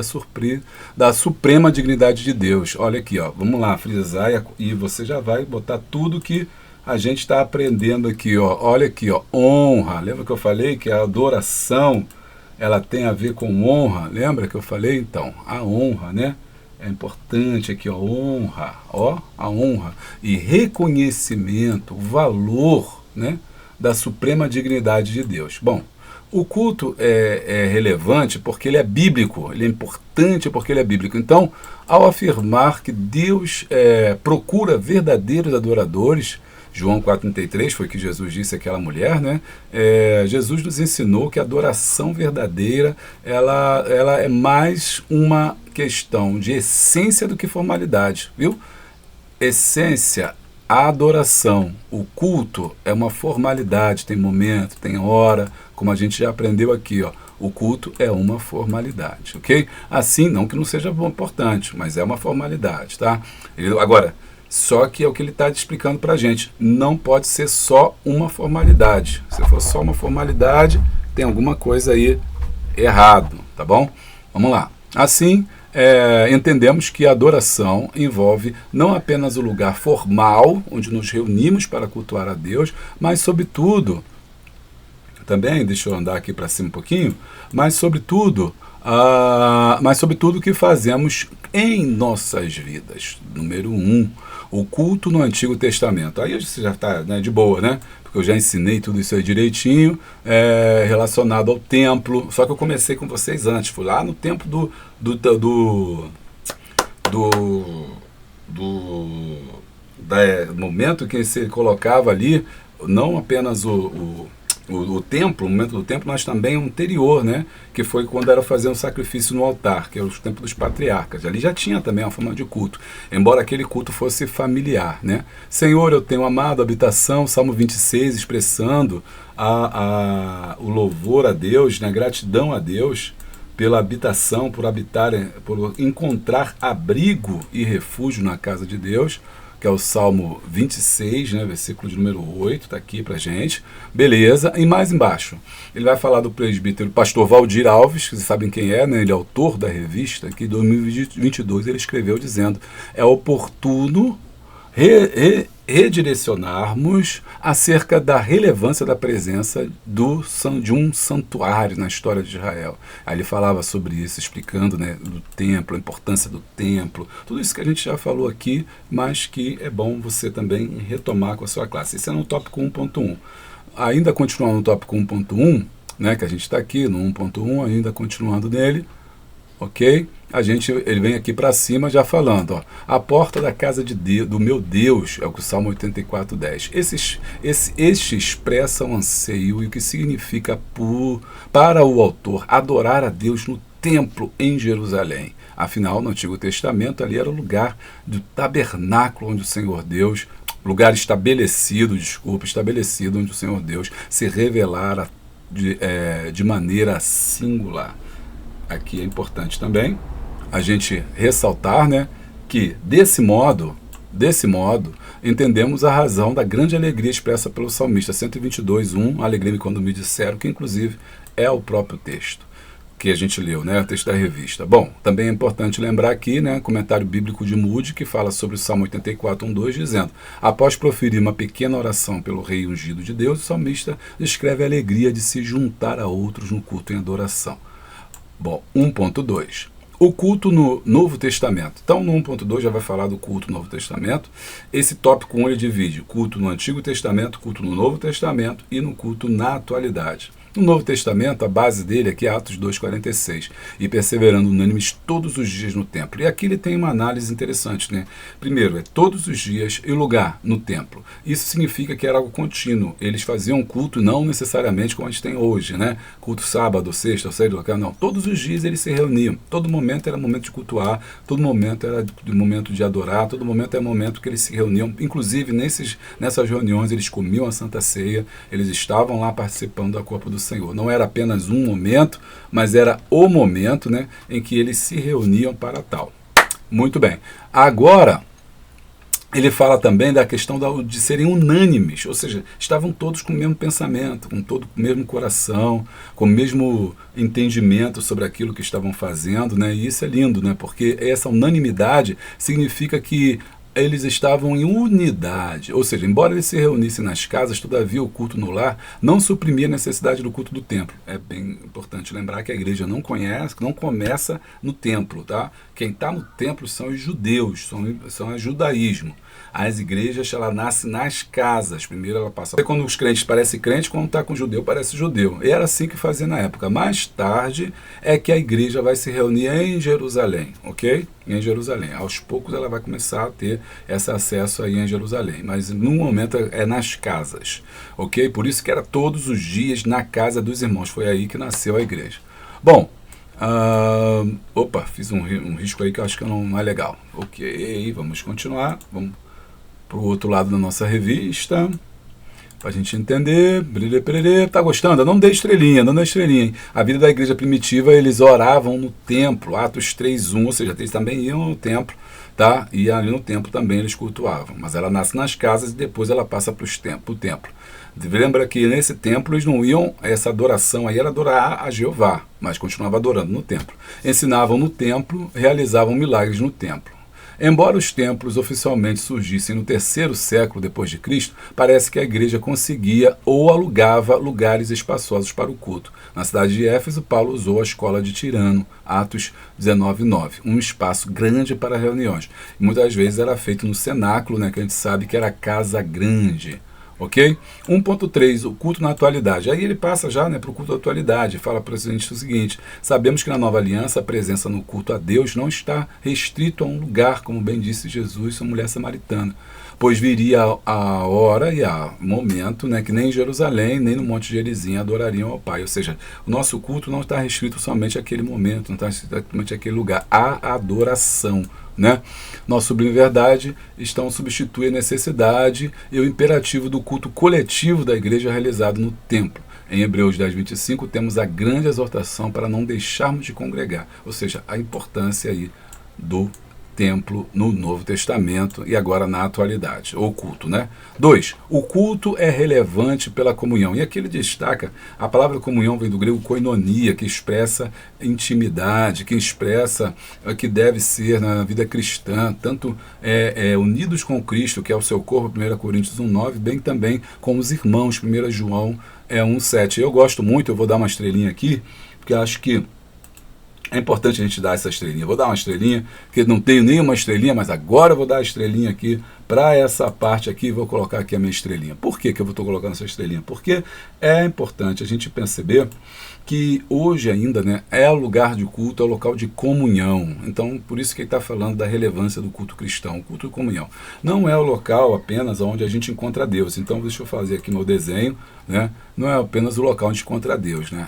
da suprema dignidade de Deus. Olha aqui, ó, vamos lá, frisar, e você já vai botar tudo que a gente está aprendendo aqui, ó. Olha aqui, ó, honra. Lembra que eu falei que a adoração, ela tem a ver com honra? Lembra que eu falei? Então, a honra, né? É importante aqui, ó, a honra e reconhecimento, o valor, né, da suprema dignidade de Deus. Bom, o culto é relevante porque ele é bíblico, ele é importante porque ele é bíblico. Então, ao afirmar que Deus procura verdadeiros adoradores, João 4,33 foi que Jesus disse àquela mulher, né? Jesus nos ensinou que a adoração verdadeira ela é mais uma questão de essência do que formalidade, viu? Essência, a adoração, o culto é uma formalidade, tem momento, tem hora, como a gente já aprendeu aqui, ó. O culto é uma formalidade, ok? Assim, não que não seja importante, mas é uma formalidade, tá? Agora, só que é o que ele está explicando para a gente. Não pode ser só uma formalidade. Se for só uma formalidade, tem alguma coisa aí errado, tá bom? Vamos lá. Assim, entendemos que a adoração envolve não apenas o lugar formal, onde nos reunimos para cultuar a Deus, mas sobretudo, também, deixa eu andar aqui para cima um pouquinho, mas sobretudo o que fazemos em nossas vidas. Número 1, o culto no Antigo Testamento. Aí você já está, né, de boa, né? Porque eu já ensinei tudo isso aí direitinho, relacionado ao templo. Só que eu comecei com vocês antes, fui lá no tempo do momento que você colocava ali, não apenas o templo, o momento do templo, mas também o anterior, né? Que foi quando era fazer um sacrifício no altar, que é o tempo dos patriarcas. Ali já tinha também uma forma de culto, embora aquele culto fosse familiar, né? Senhor, eu tenho amado a habitação, Salmo 26, expressando o louvor a Deus, né? Gratidão a Deus pela habitação, por habitar, por encontrar abrigo e refúgio na casa de Deus, que é o Salmo 26, né, versículo de número 8, está aqui para gente. Beleza, e mais embaixo, ele vai falar do presbítero pastor Valdir Alves, que vocês sabem quem é, né, ele é autor da revista, que em 2022 ele escreveu dizendo: é oportuno redirecionarmos acerca da relevância da presença de um santuário na história de Israel. Aí ele falava sobre isso, explicando, né, do templo, a importância do templo, tudo isso que a gente já falou aqui, mas que é bom você também retomar com a sua classe. Isso é no tópico 1.1. Ainda continuando no tópico 1.1, né, que a gente está aqui no 1.1, ainda continuando nele, ok? Ele vem aqui para cima já falando, ó, a porta da casa de Deus, do meu Deus, é o que o Salmo 84:10. Este expressa um anseio e o que significa para o autor adorar a Deus no templo em Jerusalém. Afinal, no Antigo Testamento, ali era o lugar do tabernáculo onde o Senhor Deus, lugar estabelecido, onde o Senhor Deus se revelara de maneira singular. Aqui é importante também a gente ressaltar, né, que desse modo, entendemos a razão da grande alegria expressa pelo salmista 122:1, alegrei-me quando me disseram, que inclusive é o próprio texto que a gente leu, né, o texto da revista. Bom, também é importante lembrar aqui, né, comentário bíblico de Moody, que fala sobre o Salmo 84:1-2, dizendo: após proferir uma pequena oração pelo rei ungido de Deus, o salmista descreve a alegria de se juntar a outros no culto em adoração. Bom, 1.2. O culto no Novo Testamento. Então, no 1.2 já vai falar do culto no Novo Testamento. Esse tópico 1 ele divide culto no Antigo Testamento, culto no Novo Testamento e no culto na atualidade. No Novo Testamento, a base dele aqui é Atos 2,46. E perseverando unânimes todos os dias no templo. E aqui ele tem uma análise interessante, né? Primeiro, é todos os dias e lugar no templo. Isso significa que era algo contínuo. Eles faziam culto não necessariamente como a gente tem hoje, né? Culto sábado, sexta, ou seja, não. Todos os dias eles se reuniam. Todo momento era momento de cultuar, todo momento era momento de adorar, todo momento era momento que eles se reuniam. Inclusive, nessas reuniões, eles comiam a Santa Ceia, eles estavam lá participando do corpo do Senhor. Não era apenas um momento, mas era o momento, né, em que eles se reuniam para tal. Muito bem. Agora, ele fala também da questão de serem unânimes, ou seja, estavam todos com o mesmo pensamento, com todo o mesmo coração, com o mesmo entendimento sobre aquilo que estavam fazendo, né? E isso é lindo, né? Porque essa unanimidade significa que eles estavam em unidade, ou seja, embora eles se reunissem nas casas, todavia o culto no lar não suprimia a necessidade do culto do templo. É bem importante lembrar que a igreja não começa no templo, tá? Quem está no templo são os judeus, são o judaísmo. As igrejas, ela nasce nas casas. Primeiro ela passa... Quando os crentes parecem crentes, quando está com judeu, parece judeu. E era assim que fazia na época. Mais tarde é que a igreja vai se reunir em Jerusalém, ok? Em Jerusalém. Aos poucos ela vai começar a ter esse acesso aí em Jerusalém. Mas no momento é nas casas, ok? Por isso que era todos os dias na casa dos irmãos. Foi aí que nasceu a igreja. Bom, fiz um risco aí que eu acho que não é legal. Ok, vamos continuar. Vamos para o outro lado da nossa revista, para a gente entender. Tá gostando? Não dê estrelinha, hein? A vida da igreja primitiva, eles oravam no templo, Atos 3:1, ou seja, eles também iam no templo, tá? E ali no templo também eles cultuavam. Mas ela nasce nas casas e depois ela passa para o templo. Lembra que nesse templo eles não iam, essa adoração aí era adorar a Jeová, mas continuava adorando no templo. Ensinavam no templo, realizavam milagres no templo. Embora os templos oficialmente surgissem no terceiro século depois de Cristo, parece que a igreja conseguia ou alugava lugares espaçosos para o culto. Na cidade de Éfeso, Paulo usou a escola de Tirano, Atos 19:9, um espaço grande para reuniões. E muitas vezes era feito no cenáculo, né, que a gente sabe que era a casa grande. Ok? 1.3, o culto na atualidade. Aí ele passa já, né, para o culto da atualidade. Fala para a gente o seguinte: sabemos que na nova aliança a presença no culto a Deus não está restrito a um lugar, como bem disse Jesus, a mulher samaritana. Pois viria a hora e a momento, né, que nem em Jerusalém, nem no Monte Gerizim adorariam ao Pai. Ou seja, o nosso culto não está restrito somente àquele momento, não está restrito somente àquele lugar. Há adoração. Né? Nossa sublime verdade estão substitui a necessidade e o imperativo do culto coletivo da igreja realizado no templo. Em Hebreus 10:25 temos a grande exortação para não deixarmos de congregar, ou seja, a importância aí do templo no Novo Testamento e agora na atualidade, ou culto, né? 2. O culto é relevante pela comunhão. E aqui ele destaca, a palavra comunhão vem do grego koinonia, que expressa intimidade, que expressa que deve ser na vida cristã, tanto unidos com Cristo, que é o seu corpo, 1 Coríntios 1:9, bem também com os irmãos, 1 João 1:7. Eu gosto muito, eu vou dar uma estrelinha aqui, porque acho que é importante a gente dar essa estrelinha. Vou dar uma estrelinha, porque não tenho nenhuma estrelinha, mas agora eu vou dar a estrelinha aqui para essa parte aqui e vou colocar aqui a minha estrelinha. Por que eu estou colocando essa estrelinha? Porque é importante a gente perceber que hoje ainda, né, é o lugar de culto, é o local de comunhão. Então, por isso que ele está falando da relevância do culto cristão, o culto de comunhão. Não é o local apenas onde a gente encontra Deus. Então, deixa eu fazer aqui meu desenho, né? Não é apenas o local onde a gente encontra Deus, né?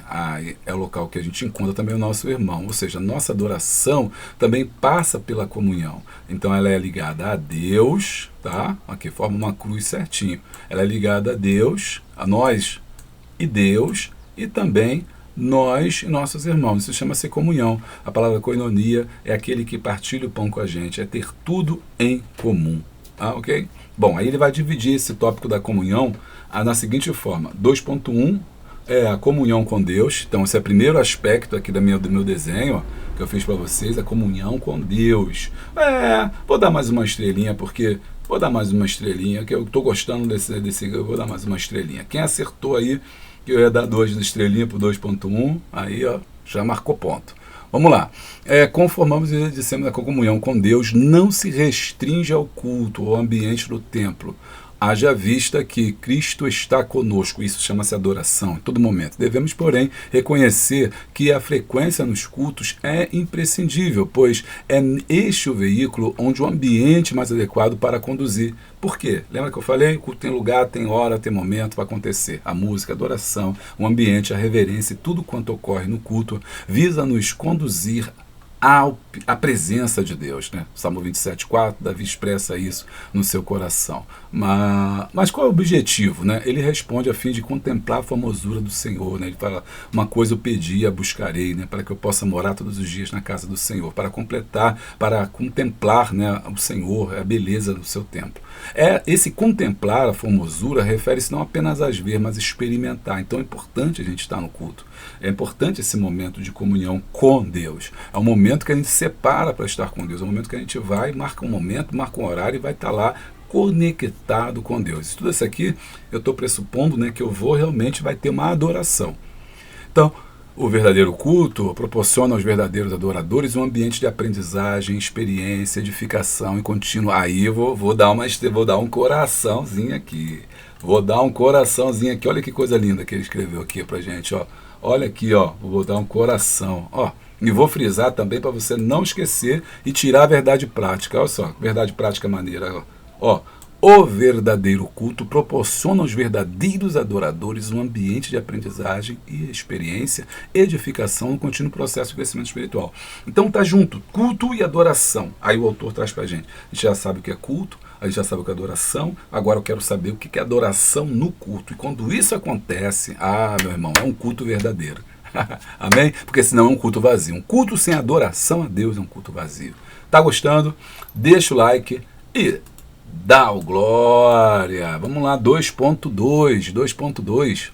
É o local que a gente encontra também o nosso irmão. Ou seja, nossa adoração também passa pela comunhão. Então, ela é ligada a Deus, tá? Aqui forma uma cruz certinho. Ela é ligada a Deus, a nós e Deus, e também nós e nossos irmãos. Isso chama-se comunhão. A palavra koinonia é aquele que partilha o pão com a gente, é ter tudo em comum. Ok? Bom, aí ele vai dividir esse tópico da comunhão na seguinte forma: 2.1 é a comunhão com Deus. Então esse é o primeiro aspecto aqui do meu desenho, ó, que eu fiz para vocês, a comunhão com Deus. Vou dar mais uma estrelinha, porque vou dar mais uma estrelinha, que eu estou gostando desse, eu vou dar mais uma estrelinha. Quem acertou aí que eu ia dar 2 estrelinhas para o 2.1, aí ó, já marcou ponto. Vamos lá. Conformamos e dissemos que a comunhão com Deus não se restringe ao culto, ao ambiente do templo. Haja vista que Cristo está conosco, isso chama-se adoração, em todo momento. Devemos, porém, reconhecer que a frequência nos cultos é imprescindível, pois é este o veículo onde o ambiente mais adequado para conduzir. Por quê? Lembra que eu falei? O culto tem lugar, tem hora, tem momento para acontecer. A música, a adoração, o ambiente, a reverência e tudo quanto ocorre no culto visa nos conduzir a presença de Deus, né? Salmo 27:4, Davi expressa isso no seu coração. Mas qual é o objetivo, né? Ele responde a fim de contemplar a formosura do Senhor, né? Ele fala: uma coisa eu pedi, a buscarei, né? Para que eu possa morar todos os dias na casa do Senhor, para completar, para contemplar, né, o Senhor, a beleza do seu templo. Esse contemplar a formosura refere-se não apenas a ver, mas experimentar. Então é importante a gente estar no culto. É importante esse momento de comunhão com Deus. É um momento que a gente separa para estar com Deus. É um momento que a gente vai, marca um momento, marca um horário e vai estar lá conectado com Deus. Tudo isso aqui eu estou pressupondo, né, que eu vai ter uma adoração. Então, o verdadeiro culto proporciona aos verdadeiros adoradores um ambiente de aprendizagem, experiência, edificação e contínuo. Aí eu vou dar um coraçãozinho aqui. Vou dar um coraçãozinho aqui. Olha que coisa linda que ele escreveu aqui pra gente, ó. Olha aqui, ó. Vou dar um coração, ó. E vou frisar também para você não esquecer e tirar a verdade prática. Olha só, verdade prática maneira, ó. O verdadeiro culto proporciona aos verdadeiros adoradores um ambiente de aprendizagem e experiência, edificação no contínuo processo de crescimento espiritual. Então tá junto, culto e adoração. Aí o autor traz pra gente. A gente já sabe o que é culto, a gente já sabe o que é adoração, agora eu quero saber o que é adoração no culto. E quando isso acontece, meu irmão, é um culto verdadeiro. Amém? Porque senão é um culto vazio. Um culto sem adoração a Deus é um culto vazio. Tá gostando? Deixa o like e dá o glória. Vamos lá, 2.2.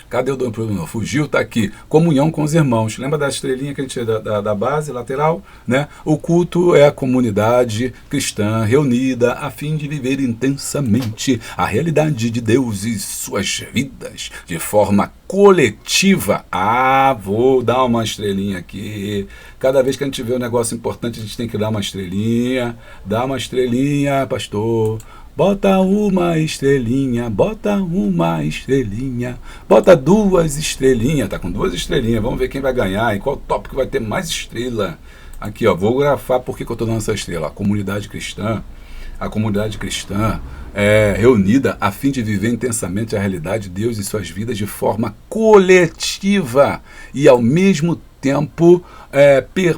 Cadê o Dom Bruno? Fugiu, tá aqui. Comunhão com os irmãos. Lembra da estrelinha que a gente da base lateral, né? O culto é a comunidade cristã reunida a fim de viver intensamente a realidade de Deus e suas vidas de forma coletiva. Vou dar uma estrelinha aqui. Cada vez que a gente vê um negócio importante, a gente tem que dar uma estrelinha. Dá uma estrelinha, pastor. Bota uma estrelinha, bota uma estrelinha, bota 2 estrelinhas, tá com 2 estrelinhas, vamos ver quem vai ganhar e qual tópico vai ter mais estrela. Aqui, ó, vou grafar porque que eu tô dando essa estrela. A comunidade cristã é reunida a fim de viver intensamente a realidade de Deus e suas vidas de forma coletiva e ao mesmo tempo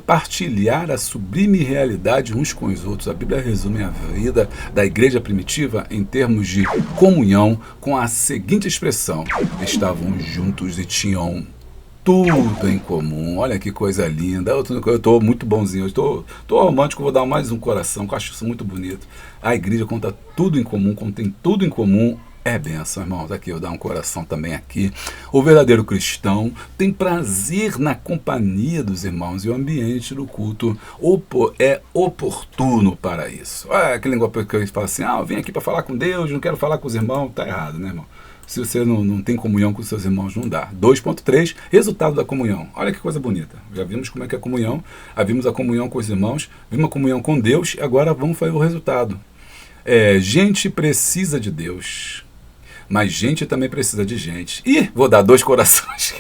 partilhar a sublime realidade uns com os outros. A Bíblia resume a vida da igreja primitiva em termos de comunhão com a seguinte expressão: estavam juntos e tinham tudo em comum. Olha que coisa linda. Eu estou muito bonzinho, eu estou romântico, vou dar mais um coração, que eu acho isso muito bonito. A igreja conta tudo em comum, contém tudo em comum. É benção, irmãos. Aqui eu dar um coração também aqui. O verdadeiro cristão tem prazer na companhia dos irmãos e o ambiente do culto é oportuno para isso. Aquele negócio que eu falo assim, eu vim aqui para falar com Deus, não quero falar com os irmãos. Tá errado, né, irmão? Se você não tem comunhão com seus irmãos, não dá. 2.3, resultado da comunhão. Olha que coisa bonita. Já vimos como é que é a comunhão, vimos a comunhão com os irmãos, vimos a comunhão com Deus, e agora vamos fazer o resultado. Gente precisa de Deus, mas gente também precisa de gente. Vou dar 2 corações.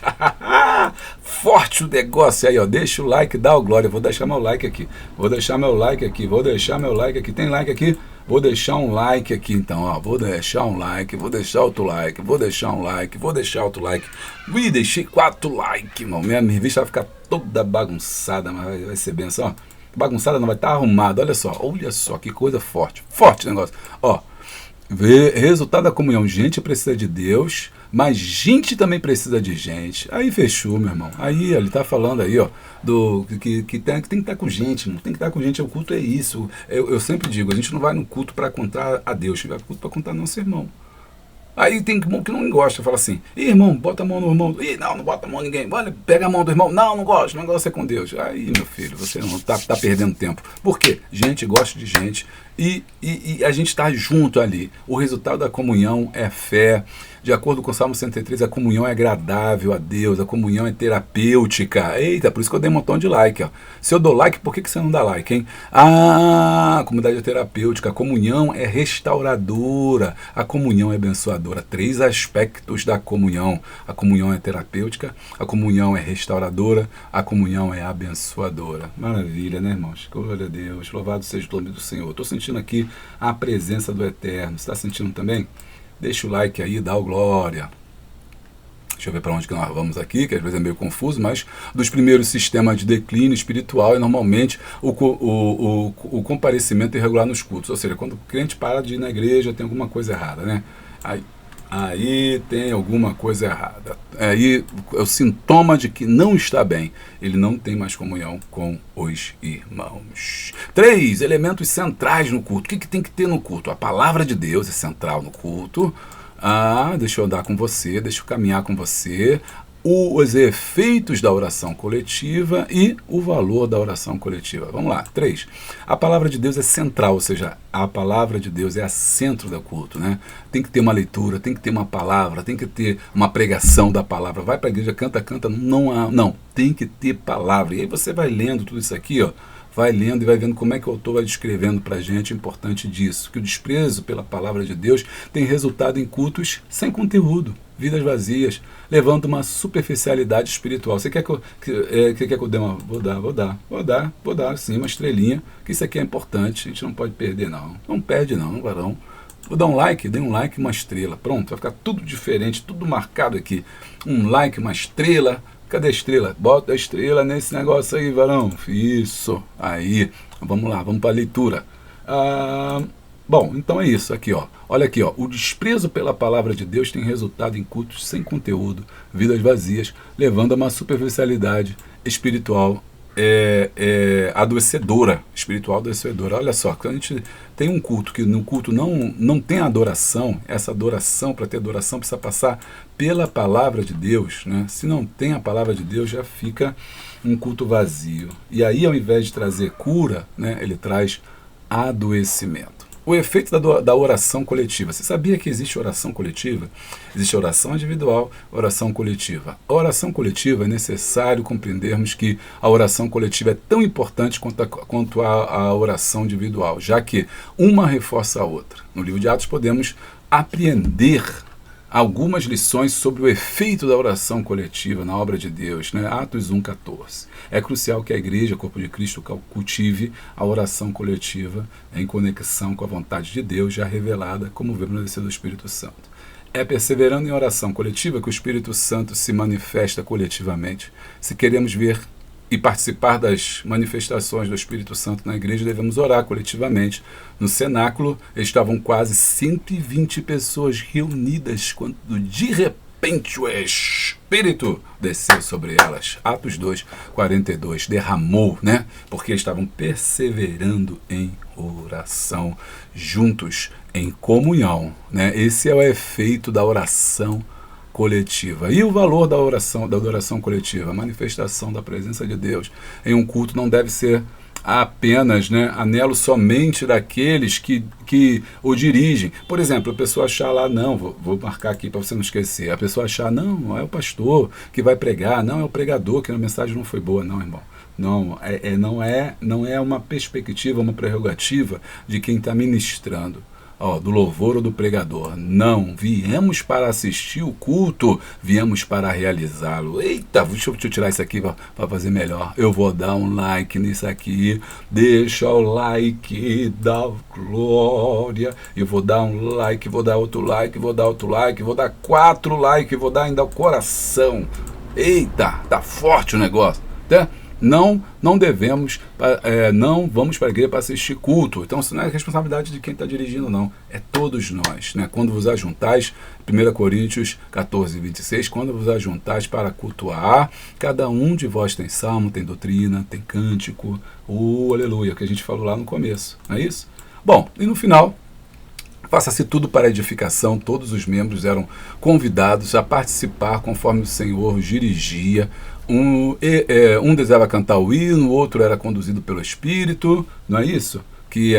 Forte o negócio aí, ó. Deixa o like, dá o glória. Vou deixar meu like aqui. Vou deixar meu like aqui. Tem like aqui? Vou deixar um like aqui, então, ó. Vou deixar um like, vou deixar outro like, vou deixar um like, vou deixar outro like. Deixei 4 likes, irmão. Minha revista vai ficar toda bagunçada, mas vai ser benção, ó. Bagunçada não vai estar arrumada. Olha só que coisa forte. Forte o negócio. Ó. Resultado da comunhão, gente precisa de Deus, mas gente também precisa de gente. Aí fechou, meu irmão. Aí ele está falando aí, ó, que tem que estar com gente, não tem que estar com gente. O culto é isso. Eu sempre digo, a gente não vai no culto para contar a Deus, a gente vai no culto para contar nosso irmão. Aí tem irmão que não gosta, fala assim, irmão, bota a mão no irmão. Não bota a mão em ninguém. Olha, pega a mão do irmão. Não gosto, o negócio é com Deus. Aí, meu filho, você não tá perdendo tempo. Por quê? Gente gosta de gente e a gente está junto ali. O resultado da comunhão é fé. De acordo com o Salmo 103, a comunhão é agradável a Deus, a comunhão é terapêutica. Eita, por isso que eu dei um montão de like, ó. Se eu dou like, por que você não dá like, hein? A comunidade é terapêutica, a comunhão é restauradora, a comunhão é abençoadora. 3 aspectos da comunhão. A comunhão é terapêutica, a comunhão é restauradora, a comunhão é abençoadora. Maravilha, né, irmãos? Glória a Deus, louvado seja o nome do Senhor. Estou sentindo aqui a presença do Eterno. Você está sentindo também? Deixa o like aí, dá o glória. Deixa eu ver para onde que nós vamos aqui, que às vezes é meio confuso, mas dos primeiros sistemas de declínio espiritual é normalmente o comparecimento irregular nos cultos. Ou seja, quando o crente para de ir na igreja, tem alguma coisa errada, né? Aí tem alguma coisa errada. Aí é o sintoma de que não está bem. Ele não tem mais comunhão com os irmãos. 3 elementos centrais no culto. O que tem que ter no culto? A palavra de Deus é central no culto. Deixa eu andar com você, deixa eu caminhar com você. Os efeitos da oração coletiva e o valor da oração coletiva. Vamos lá. 3. A palavra de Deus é central, ou seja, a palavra de Deus é a centro do culto, né? Tem que ter uma leitura, tem que ter uma palavra, tem que ter uma pregação da palavra. Vai para a igreja, canta, não. Tem que ter palavra. E aí você vai lendo tudo isso aqui, ó. Vai lendo e vai vendo como é que o autor vai descrevendo para a gente o importante disso. Que o desprezo pela palavra de Deus tem resultado em cultos sem conteúdo, vidas vazias, levando uma superficialidade espiritual. Você quer que eu dê uma... Vou dar sim, uma estrelinha, que isso aqui é importante, a gente não pode perder não. Não perde não, varão. Vou dar um like, dê um like, uma estrela. Pronto, vai ficar tudo diferente, tudo marcado aqui. Um like, uma estrela. Cadê a estrela? Bota a estrela nesse negócio aí, varão. Isso, aí. Vamos lá, vamos para a leitura. Bom, então é isso aqui, ó. Olha aqui, ó. O desprezo pela palavra de Deus tem resultado em cultos sem conteúdo, vidas vazias, levando a uma superficialidade espiritual adoecedora, espiritual adoecedora. Olha só, quando a gente tem um culto que no culto não tem adoração, essa adoração, para ter adoração, precisa passar pela palavra de Deus, né? Se não tem a palavra de Deus, já fica um culto vazio. E aí, ao invés de trazer cura, né, ele traz adoecimento. O efeito da oração coletiva. Você sabia que existe oração coletiva? Existe oração individual, oração coletiva. A oração coletiva é necessário compreendermos que a oração coletiva é tão importante quanto a oração individual, já que uma reforça a outra. No livro de Atos podemos apreender algumas lições sobre o efeito da oração coletiva na obra de Deus, né? Atos 1,14. É crucial que a igreja, o corpo de Cristo, cultive a oração coletiva em conexão com a vontade de Deus, já revelada, como vemos no descer do Espírito Santo. É perseverando em oração coletiva que o Espírito Santo se manifesta coletivamente. Se queremos ver e participar das manifestações do Espírito Santo na igreja, devemos orar coletivamente. No cenáculo estavam quase 120 pessoas reunidas quando de repente o Espírito desceu sobre elas. Atos 2:42, derramou, né? Porque estavam perseverando em oração, juntos, em comunhão, né? Esse é o efeito da oração coletiva. E o valor da adoração coletiva, a manifestação da presença de Deus em um culto não deve ser apenas, né, anelo somente daqueles que o dirigem. Por exemplo, a pessoa achar lá, não, vou marcar aqui para você não esquecer, a pessoa achar, não é o pastor que vai pregar, não é o pregador, que a mensagem não foi boa, não, irmão. Não é uma perspectiva, uma prerrogativa de quem está ministrando. Do louvor ou do pregador. Não, viemos para assistir o culto, viemos para realizá-lo. Eita, deixa eu tirar isso aqui para fazer melhor. Eu vou dar um like nisso aqui, deixa o like, dá glória. Eu vou dar um like, vou dar outro like, vou dar outro like, vou dar 4 likes, vou dar ainda o coração. Eita, tá forte o negócio, tá? Não devemos, não vamos para a igreja para assistir culto. Então, isso não é responsabilidade de quem está dirigindo, não. É todos nós, né? Quando vos ajuntais, 1 Coríntios 14:26, quando vos ajuntais para cultuar, cada um de vós tem salmo, tem doutrina, tem cântico, aleluia, que a gente falou lá no começo, não é isso? Bom, e no final, faça-se tudo para edificação. Todos os membros eram convidados a participar conforme o Senhor os dirigia. Um desejava cantar o hino, o outro era conduzido pelo Espírito, não é isso que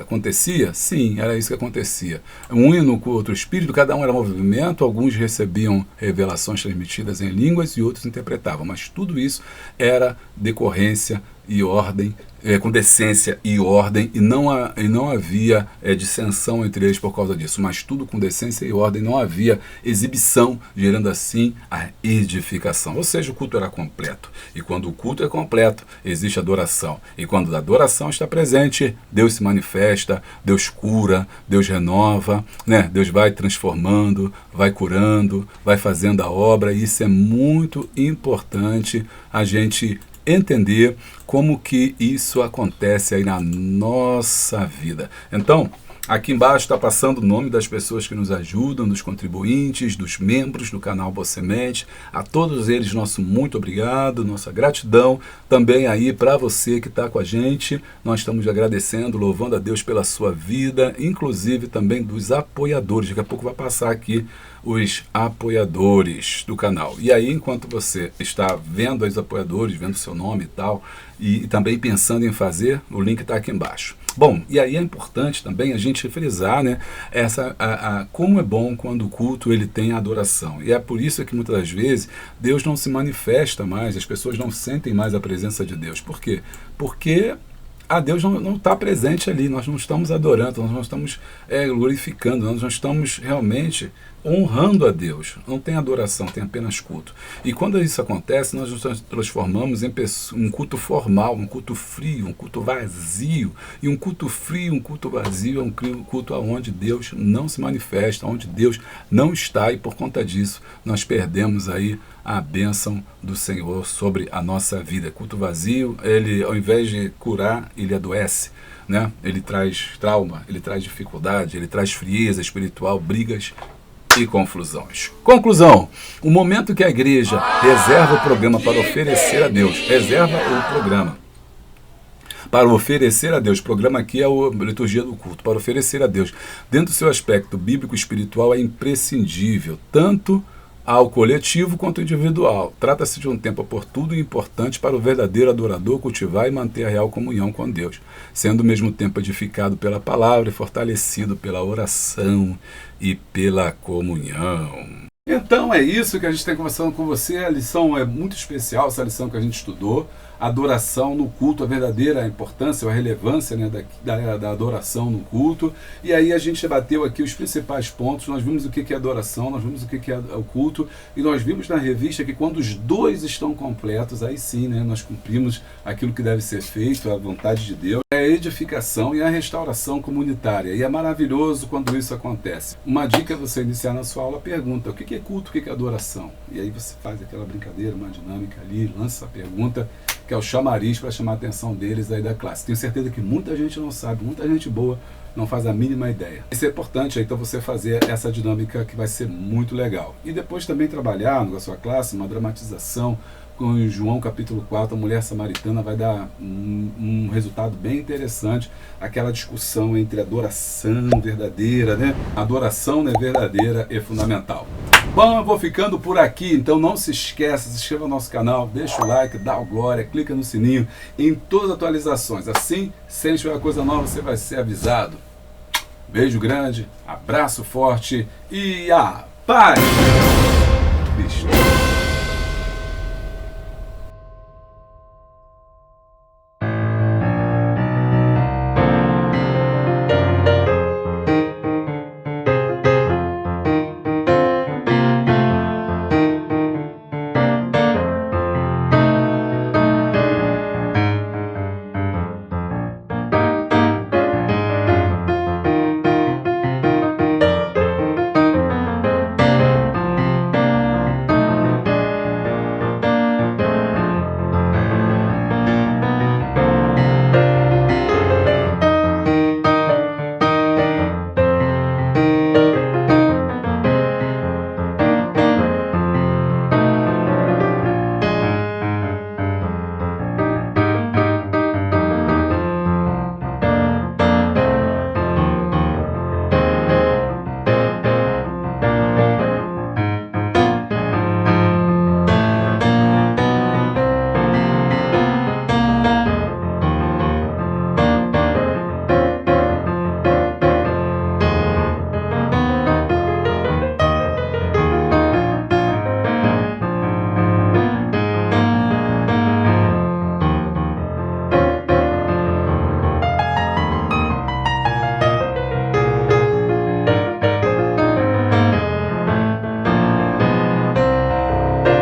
acontecia? Sim, era isso que acontecia. Um hino com outro Espírito, cada um era movimento, alguns recebiam revelações transmitidas em línguas e outros interpretavam, mas tudo isso era decorrência e ordem, com decência e ordem, e não havia dissensão entre eles por causa disso, mas tudo com decência e ordem, não havia exibição, gerando assim a edificação. Ou seja, o culto era completo. E quando o culto é completo, existe adoração. E quando a adoração está presente, Deus se manifesta, Deus cura, Deus renova, né? Deus vai transformando, vai curando, vai fazendo a obra, e isso é muito importante a gente entender como que isso acontece aí na nossa vida. Então, aqui embaixo está passando o nome das pessoas que nos ajudam, dos contribuintes, dos membros do canal Boa Semente. A todos eles, nosso muito obrigado, nossa gratidão. Também aí para você que está com a gente, nós estamos agradecendo, louvando a Deus pela sua vida, inclusive também dos apoiadores. Daqui a pouco vai passar aqui os apoiadores do canal. E aí, enquanto você está vendo os apoiadores, vendo seu nome e tal, e também pensando em fazer, o link está aqui embaixo. Bom, e aí é importante também a gente frisar, né, como é bom quando o culto ele tem adoração. E é por isso que muitas das vezes Deus não se manifesta mais, as pessoas não sentem mais a presença de Deus. Por quê? Porque Deus não está presente ali, nós não estamos adorando, nós não estamos glorificando, nós não estamos realmente honrando a Deus. Não tem adoração, tem apenas culto. E quando isso acontece, nós nos transformamos em um culto formal, um culto frio, um culto vazio. E um culto frio, um culto vazio é um culto onde Deus não se manifesta, onde Deus não está, e por conta disso nós perdemos aí a bênção do Senhor sobre a nossa vida. Culto vazio, ele ao invés de curar, ele adoece, né? Ele traz trauma, ele traz dificuldade, ele traz frieza espiritual, brigas e confusões. Conclusão: o momento que a igreja reserva o programa para oferecer a Deus, reserva o programa para oferecer a Deus, o programa aqui é a liturgia do culto, para oferecer a Deus, dentro do seu aspecto bíblico espiritual, é imprescindível, tanto ao coletivo quanto ao individual. Trata-se de um tempo oportuno e importante para o verdadeiro adorador cultivar e manter a real comunhão com Deus, sendo ao mesmo tempo edificado pela palavra e fortalecido pela oração e pela comunhão. Então é isso que a gente está conversando com você. A lição é muito especial, essa lição que a gente estudou. Adoração no culto, a verdadeira importância, a relevância, né, da adoração no culto. E aí a gente debateu aqui os principais pontos. Nós vimos o que é adoração, nós vimos o que é o culto, e nós vimos na revista que quando os dois estão completos, aí sim, né, nós cumprimos aquilo que deve ser feito, a vontade de Deus, é a edificação e a restauração comunitária. E é maravilhoso quando isso acontece. Uma dica é você iniciar na sua aula, pergunta: o que é culto, o que é adoração? E aí você faz aquela brincadeira, uma dinâmica ali, lança a pergunta, que é o chamariz para chamar a atenção deles aí da classe. Tenho certeza que muita gente não sabe, muita gente boa não faz a mínima ideia. Isso é importante, então, você fazer essa dinâmica que vai ser muito legal. E depois também trabalhar na sua classe uma dramatização com João capítulo 4, a mulher samaritana, vai dar um resultado bem interessante, aquela discussão entre adoração verdadeira, né? Adoração, né, verdadeira e fundamental. Bom, eu vou ficando por aqui, então não se esqueça, se inscreva no nosso canal, deixa o like, dá o glória, clica no sininho em todas as atualizações. Assim, se tiver coisa nova, você vai ser avisado. Beijo grande, abraço forte e a paz! Cristo.